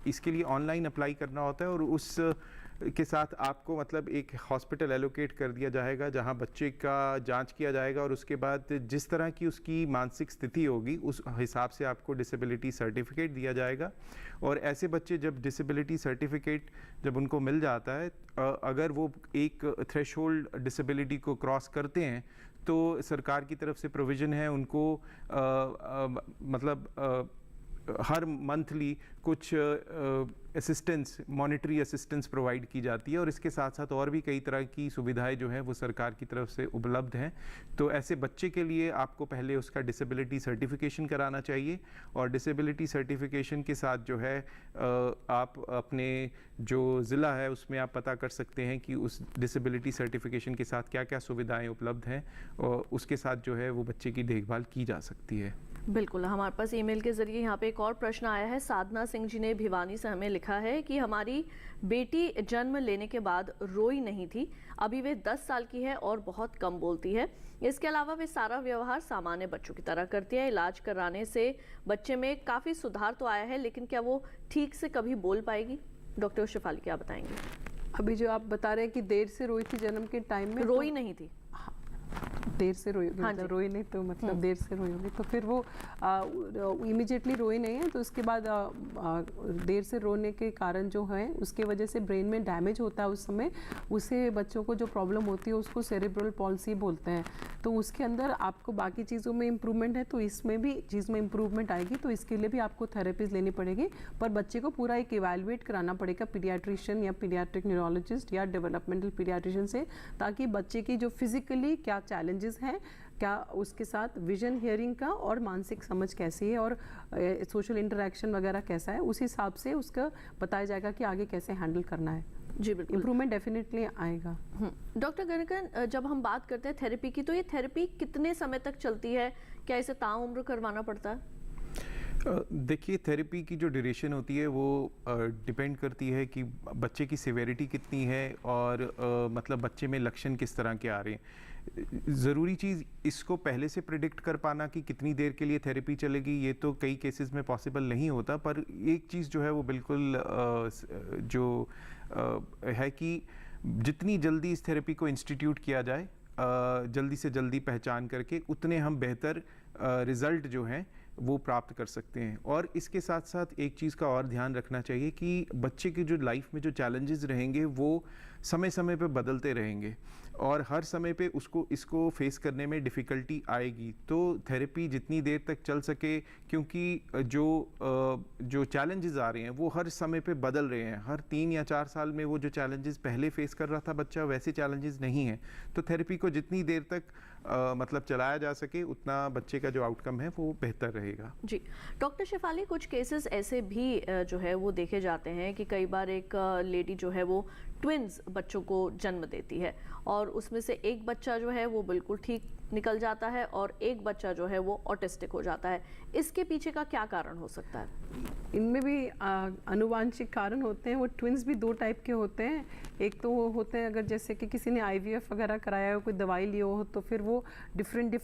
इसके लिए ऑनलाइन अप्लाई करना होता है, और उस के साथ आपको मतलब एक हॉस्पिटल एलोकेट कर दिया जाएगा जहां बच्चे का जांच किया जाएगा, और उसके बाद जिस तरह की उसकी मानसिक स्थिति होगी उस हिसाब से आपको डिसेबिलिटी सर्टिफिकेट दिया जाएगा। और ऐसे बच्चे जब डिसेबिलिटी सर्टिफिकेट जब उनको मिल जाता है, अगर वो एक थ्रेशोल्ड डिसेबिलिटी को क्रॉस करते हैं, तो सरकार की तरफ से प्रोविज़न है उनको मतलब हर मंथली कुछ असिस्टेंस, मॉनिटरी असिस्टेंस प्रोवाइड की जाती है, और इसके साथ साथ और भी कई तरह की सुविधाएं जो हैं वो सरकार की तरफ से उपलब्ध हैं। तो ऐसे बच्चे के लिए आपको पहले उसका डिसेबिलिटी सर्टिफिकेशन कराना चाहिए, और डिसेबिलिटी सर्टिफिकेशन के साथ जो है आप अपने जो ज़िला है उसमें आप पता कर सकते हैं कि उस डिसेबिलिटी सर्टिफिकेशन के साथ क्या क्या सुविधाएँ उपलब्ध हैं, और उसके साथ जो है वो बच्चे की देखभाल की जा सकती है। बिल्कुल, हमारे पास ईमेल के ज़रिए यहाँ पे एक और प्रश्न आया है। साधना सिंह जी ने भिवानी से हमें लिखा है कि हमारी बेटी जन्म लेने के बाद रोई नहीं थी, अभी वे 10 साल की है और बहुत कम बोलती है। इसके अलावा वे सारा व्यवहार सामान्य बच्चों की तरह करती है। इलाज कराने से बच्चे में काफ़ी सुधार तो आया है, लेकिन क्या वो ठीक से कभी बोल पाएगी? डॉक्टर शेफाली क्या बताएंगे? अभी जो आप बता रहे हैं कि देर से रोई थी जन्म के टाइम में, रोई नहीं थी, देर से रोई होगी, मतलब रोई नहीं तो मतलब देर से रोई होगी, तो फिर वो इमीडिएटली रोई नहीं है, तो उसके बाद देर से रोने के कारण जो है उसके वजह से ब्रेन में डैमेज होता है उस समय, उसे बच्चों को जो प्रॉब्लम होती है उसको सेरेब्रल पॉल्सी बोलते हैं। तो उसके अंदर आपको बाकी चीज़ों में इम्प्रूवमेंट है, तो इसमें भी चीज़ में इम्प्रूवमेंट आएगी, तो इसके लिए भी आपको थेरेपीज लेनी पड़ेगी, पर बच्चे को पूरा एक इवैल्यूएट कराना पड़ेगा पीडियाट्रिशियन या पीडियाट्रिक न्यूरोलॉजिस्ट या डेवलपमेंटल पीडियाट्रिशियन से, ताकि बच्चे की जो फिजिकली क्या चैलेंजेस हैं, क्या उसके साथ विजन हियरिंग का और मानसिक समझ कैसी है और सोशल इंटरेक्शन वगैरह कैसा है, उस हिसाब से उसका बताया जाएगा कि आगे कैसे हैंडल करना है। जी बिल्कुल, इम्प्रूवमेंट डेफिनेटली आएगा। डॉक्टर गणकन, जब हम बात करते हैं थेरेपी की, तो ये थेरेपी कितने समय तक चलती है? क्या इसे ताउम्र करवाना पड़ता है? देखिए, थेरेपी की जो ड्यूरेशन होती है वो डिपेंड करती है कि बच्चे की सिवेरिटी कितनी है और मतलब बच्चे में लक्षण किस तरह के आ रहे हैं। ज़रूरी चीज़ इसको पहले से प्रिडिक्ट कर पाना कि कितनी देर के लिए थेरेपी चलेगी, ये तो कई केसेस में पॉसिबल नहीं होता, पर एक चीज़ जो है वो बिल्कुल है कि जितनी जल्दी इस थेरेपी को इंस्टीट्यूट किया जाए, जल्दी से जल्दी पहचान करके, उतने हम बेहतर रिज़ल्ट जो हैं वो प्राप्त कर सकते हैं। और इसके साथ साथ एक चीज़ का और ध्यान रखना चाहिए कि बच्चे की जो लाइफ में जो चैलेंजेस रहेंगे वो समय समय पे बदलते रहेंगे और हर समय पे इसको फेस करने में डिफ़िकल्टी आएगी। तो थेरेपी जितनी देर तक चल सके, क्योंकि जो चैलेंजेस आ रहे हैं वो हर समय पे बदल रहे हैं, हर 3 या 4 साल में वो जो चैलेंजेस पहले फेस कर रहा था बच्चा, वैसे चैलेंजेस नहीं हैं। तो थेरेपी को जितनी देर तक मतलब चलाया जा सके, उतना बच्चे का जो आउटकम है वो बेहतर रहेगा। जी डॉक्टर शेफाली, कुछ केसेस ऐसे भी जो है वो देखे जाते हैं कि कई बार एक लेडी जो है वो ट्विन्स बच्चों को जन्म देती है और उसमें से एक बच्चा जो है वो बिल्कुल ठीक निकल जाता है और एक बच्चा जो है वो ऑटिस्टिक हो जाता है। इसके पीछे का क्या कारण हो सकता है? इनमें भी आनुवांशिक कारण होते हैं। वो ट्विन्स भी 2 टाइप के होते हैं। एक तो वो होते हैं, अगर जैसे कि किसी ने IVF वगैरह कराया हो, कोई दवाई लियो हो, तो फिर वो डिफरेंट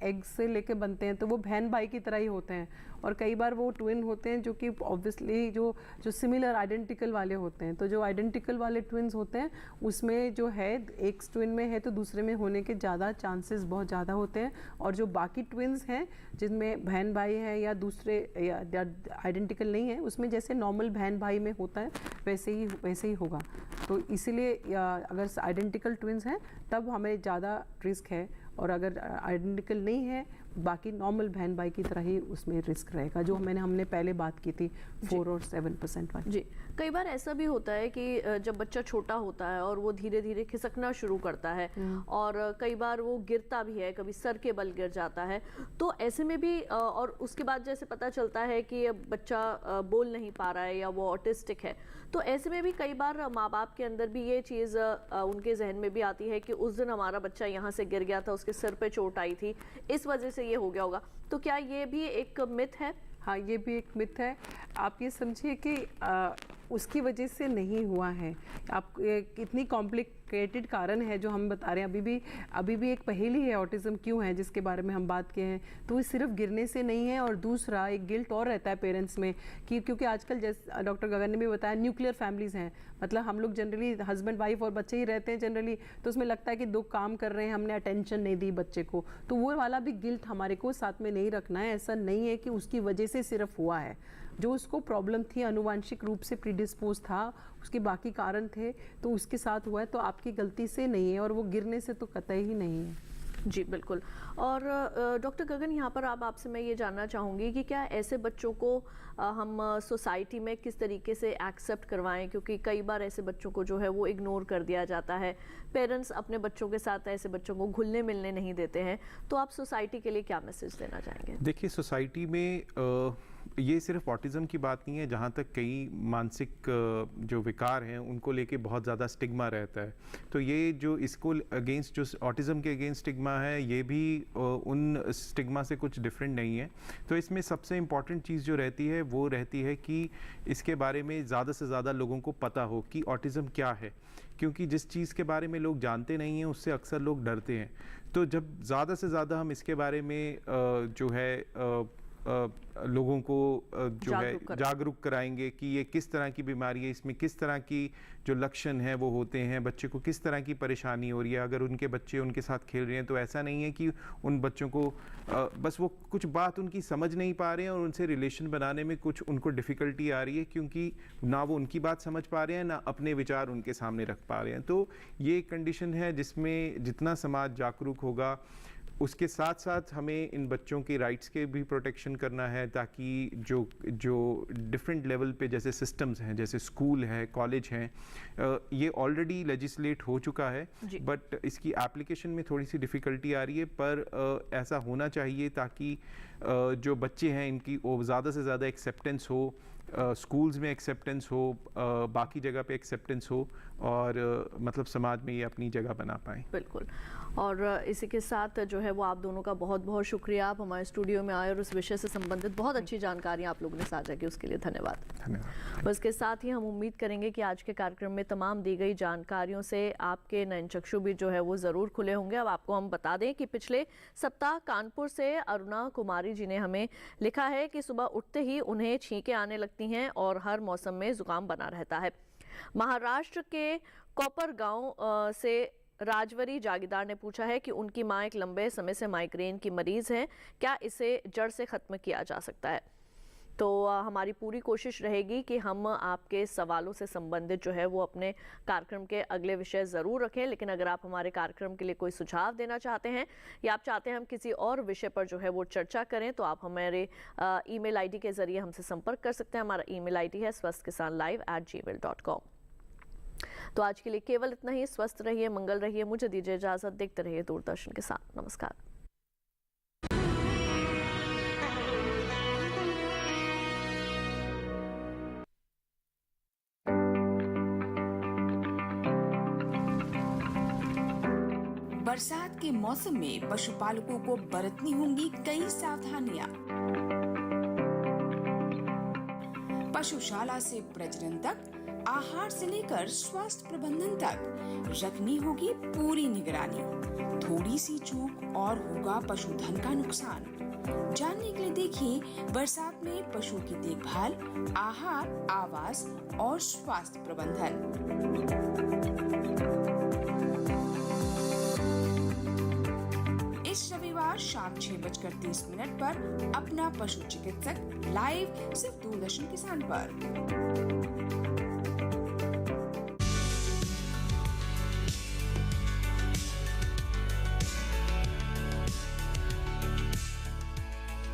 एग्स से लेके बनते हैं, तो वो बहन भाई की तरह ही होते हैं। और कई बार वो ट्विन होते हैं जो कि ऑब्वियसली जो सिमिलर आइडेंटिकल वाले होते हैं। तो जो आइडेंटिकल वाले ट्विन्स होते हैं उसमें जो है एक ट्विन में है तो दूसरे में होने के ज़्यादा चांसेस बहुत ज़्यादा होते हैं। और जो बाकी ट्विन्स हैं जिनमें बहन भाई है या दूसरे या आइडेंटिकल नहीं है, उसमें जैसे नॉर्मल बहन भाई में होता है वैसे ही होगा। तो इसीलिए अगर आइडेंटिकल ट्विन्स हैं तब हमें ज़्यादा रिस्क है, और अगर आइडेंटिकल नहीं है बाकी नॉर्मल बहन भाई की तरह ही उसमें रिस्क रहेगा, जो हमने पहले बात की थी 4 और 7% वाली। जी कई बार ऐसा भी होता है कि जब बच्चा छोटा होता है और वो धीरे धीरे खिसकना शुरू करता है और कई बार वो गिरता भी है, कभी सर के बल गिर जाता है, तो ऐसे में भी और उसके बाद जैसे पता चलता है कि बच्चा बोल नहीं पा रहा है या वो ऑटिस्टिक है, तो ऐसे में भी कई बार माँ बाप के अंदर भी ये चीज़ उनके जहन में भी आती है कि उस दिन हमारा बच्चा यहाँ से गिर गया था, उसके सिर पे चोट आई थी, इस वजह से ये हो गया होगा। तो क्या ये भी एक मिथ है? हाँ, ये भी एक मिथ है। आप ये समझिए कि उसकी वजह से नहीं हुआ है। आप कितनी कॉम्प्लिकेटेड कारण है जो हम बता रहे हैं। अभी भी एक पहेली है ऑटिज्म क्यों है, जिसके बारे में हम बात किए हैं। तो ये सिर्फ गिरने से नहीं है, और दूसरा एक गिल्ट और रहता है पेरेंट्स में कि क्योंकि आजकल जैसे डॉक्टर गगन ने भी बताया न्यूक्लियर फैमिलीज़ हैं, मतलब हम लोग जनरली हस्बैंड वाइफ और बच्चे ही रहते हैं जनरली, तो उसमें लगता है कि 2 काम कर रहे हैं, हमने अटेंशन नहीं दी बच्चे को, तो वो वाला भी गिल्ट हमारे को साथ में नहीं रखना है। ऐसा नहीं है कि उसकी वजह से सिर्फ हुआ है, जो उसको प्रॉब्लम थी आनुवांशिक रूप से प्रीडिस्पोज था, उसके बाकी कारण थे तो उसके साथ हुआ है, तो आपकी गलती से नहीं है, और वो गिरने से तो कतई ही नहीं है। जी बिल्कुल। और डॉक्टर गगन, यहाँ पर आपसे मैं ये जानना चाहूँगी कि क्या ऐसे बच्चों को हम सोसाइटी में किस तरीके से एक्सेप्ट करवाएं, क्योंकि कई बार ऐसे बच्चों को जो है वो इग्नोर कर दिया जाता है, पेरेंट्स अपने बच्चों के साथ ऐसे बच्चों को घुलने मिलने नहीं देते हैं, तो आप सोसाइटी के लिए क्या मैसेज देना चाहेंगे? देखिए, सोसाइटी में ये सिर्फ ऑटिज़म की बात नहीं है, जहाँ तक कई मानसिक जो विकार हैं उनको लेके बहुत ज़्यादा स्टिग्मा रहता है। तो ये जो इसको अगेंस्ट, जो ऑटिज़म के अगेंस्ट स्टिग्मा है, ये भी उन स्टिग्मा से कुछ डिफरेंट नहीं है। तो इसमें सबसे इम्पॉर्टेंट चीज़ जो रहती है वो रहती है कि इसके बारे में ज़्यादा से ज़्यादा लोगों को पता हो कि ऑटिज़म क्या है, क्योंकि जिस चीज़ के बारे में लोग जानते नहीं हैं उससे अक्सर लोग डरते हैं। तो जब ज़्यादा से ज़्यादा हम इसके बारे में जो है लोगों को जो है जागरूक कराएंगे कि ये किस तरह की बीमारी है, इसमें किस तरह की जो लक्षण हैं वो होते हैं, बच्चे को किस तरह की परेशानी हो रही है। अगर उनके बच्चे उनके साथ खेल रहे हैं तो ऐसा नहीं है कि उन बच्चों को बस वो कुछ बात उनकी समझ नहीं पा रहे हैं और उनसे रिलेशन बनाने में कुछ उनको डिफ़िकल्टी आ रही है, क्योंकि ना वो उनकी बात समझ पा रहे हैं ना अपने विचार उनके सामने रख पा रहे हैं। तो ये एक कंडीशन है जिसमें जितना समाज जागरूक होगा, उसके साथ साथ हमें इन बच्चों के राइट्स के भी प्रोटेक्शन करना है, ताकि जो डिफरेंट लेवल पे जैसे सिस्टम्स हैं, जैसे स्कूल है, कॉलेज हैं, ये ऑलरेडी लेजिस्लेट हो चुका है, बट इसकी एप्लीकेशन में थोड़ी सी डिफ़िकल्टी आ रही है। पर ऐसा होना चाहिए ताकि जो बच्चे हैं इनकी ज़्यादा से ज़्यादा एक्सेप्टेंस हो, स्कूल्स में एक्सेप्टेंस हो, बाकी जगह पे एक्सेप्टेंस हो, और मतलब समाज में ये अपनी जगह बना पाएँ। बिल्कुल। और इसी के साथ जो है वो आप दोनों का बहुत बहुत शुक्रिया, आप हमारे स्टूडियो में आए और उस विषय से संबंधित बहुत अच्छी जानकारी आप लोगों ने साझा की, उसके लिए धन्यवाद। धन्यवाद। और इसके साथ ही हम उम्मीद करेंगे कि आज के कार्यक्रम में तमाम दी गई जानकारियों से आपके नयनचक्षु भी जो है वो ज़रूर खुले होंगे। अब आपको हम बता दें कि पिछले सप्ताह कानपुर से अरुणा कुमारी जी ने हमें लिखा है कि सुबह उठते ही उन्हें छींकें आने लगती हैं और हर मौसम में जुकाम बना रहता है। महाराष्ट्र के कोपर गांव से राजवरी जागीरदार ने पूछा है कि उनकी मां एक लंबे समय से माइग्रेन की मरीज हैं, क्या इसे जड़ से ख़त्म किया जा सकता है? तो हमारी पूरी कोशिश रहेगी कि हम आपके सवालों से संबंधित जो है वो अपने कार्यक्रम के अगले विषय ज़रूर रखें। लेकिन अगर आप हमारे कार्यक्रम के लिए कोई सुझाव देना चाहते हैं या आप चाहते हैं हम किसी और विषय पर जो है वो चर्चा करें, तो आप हमारे ईमेल आईडी के ज़रिए हमसे संपर्क कर सकते हैं। हमारा ईमेल आईडी है swasthkisanlive@gmail.com। तो आज के लिए केवल इतना ही। स्वस्थ रहिए, मंगल रहिए, मुझे दीजिए इजाजत। देखते रहिए दूरदर्शन के साथ। नमस्कार। बरसात के मौसम में पशुपालकों को बरतनी होंगी कई सावधानियां। पशुशाला से प्रजनन तक, आहार से लेकर स्वास्थ्य प्रबंधन तक रखनी होगी पूरी निगरानी। थोड़ी सी चूक और होगा पशुधन का नुकसान। जानने के लिए देखिए बरसात में पशु की देखभाल, आहार, आवास और स्वास्थ्य प्रबंधन। इस रविवार शाम 6:30 पर अपना पशु चिकित्सक लाइव सिर्फ दूरदर्शन किसान पर।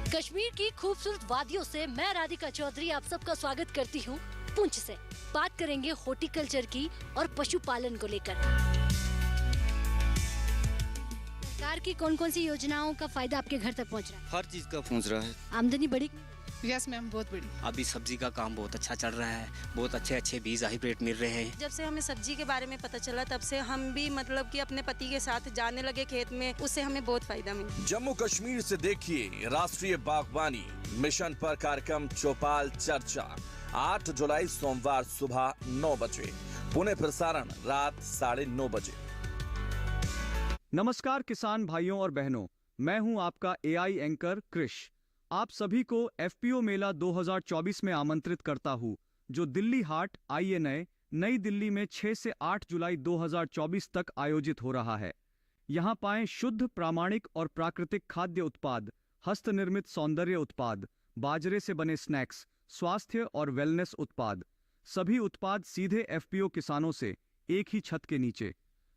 कश्मीर की खूबसूरत वादियों से मैं राधिका चौधरी आप सबका स्वागत करती हूँ पुंछ से। बात करेंगे हॉर्टिकल्चर की और पशुपालन को लेकर। सरकार की कौन कौन सी योजनाओं का फायदा आपके घर तक पहुँच रहा है? हर चीज का पहुँच रहा है। आमदनी बढ़ी? यस मैम, बहुत बड़ी। अभी सब्जी का काम बहुत अच्छा चल रहा है, बहुत अच्छे बीज हाइब्रिड मिल रहे हैं। जब से हमें सब्जी के बारे में पता चला तब से हम भी मतलब कि अपने पति के साथ जाने लगे खेत में, उससे हमें बहुत फायदा मिला। जम्मू कश्मीर से देखिए राष्ट्रीय बागवानी मिशन पर कार्यक्रम चौपाल चर्चा 8 जुलाई सोमवार सुबह 9 बजे, पुनः प्रसारण रात 9:30 बजे। नमस्कार किसान भाइयों और बहनों, मैं हूं आपका AI एंकर कृष। आप सभी को FPO मेला 2024 में आमंत्रित करता हूं, जो दिल्ली हाट INA नई दिल्ली में 6 से 8 जुलाई 2024 तक आयोजित हो रहा है। यहां पाएं शुद्ध, प्रामाणिक और प्राकृतिक खाद्य उत्पाद, हस्तनिर्मित सौंदर्य उत्पाद, बाजरे से बने स्नैक्स, स्वास्थ्य और वेलनेस उत्पाद। सभी उत्पाद सीधे FPO किसानों से एक ही छत के नीचे।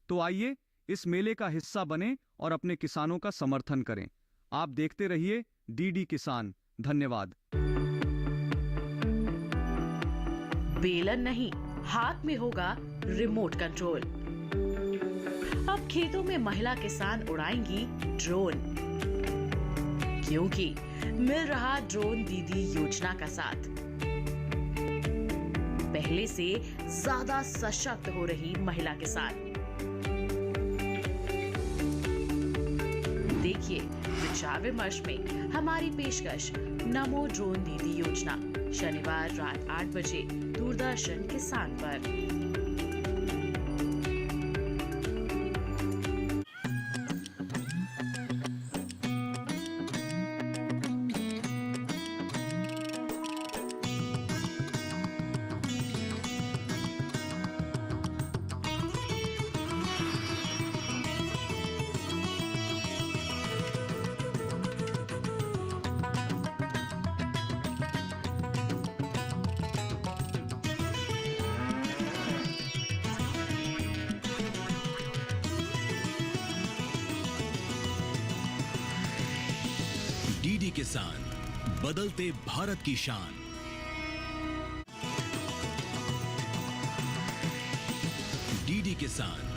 तो आइए इस मेले का हिस्सा बने और अपने किसानों का समर्थन करें। आप देखते रहिए DD किसान। धन्यवाद। बेलन नहीं, हाथ में होगा रिमोट कंट्रोल। अब खेतों में महिला किसान उड़ाएंगी ड्रोन। क्योंकि मिल रहा ड्रोन दीदी योजना का साथ। पहले से ज्यादा सशक्त हो रही महिला किसान। देखिए विचार विमर्श में हमारी पेशकश नमो ड्रोन दीदी योजना, शनिवार रात 8 बजे दूरदर्शन किसान पर। डीडी किसान, बदलते भारत की शान। डीडी किसान,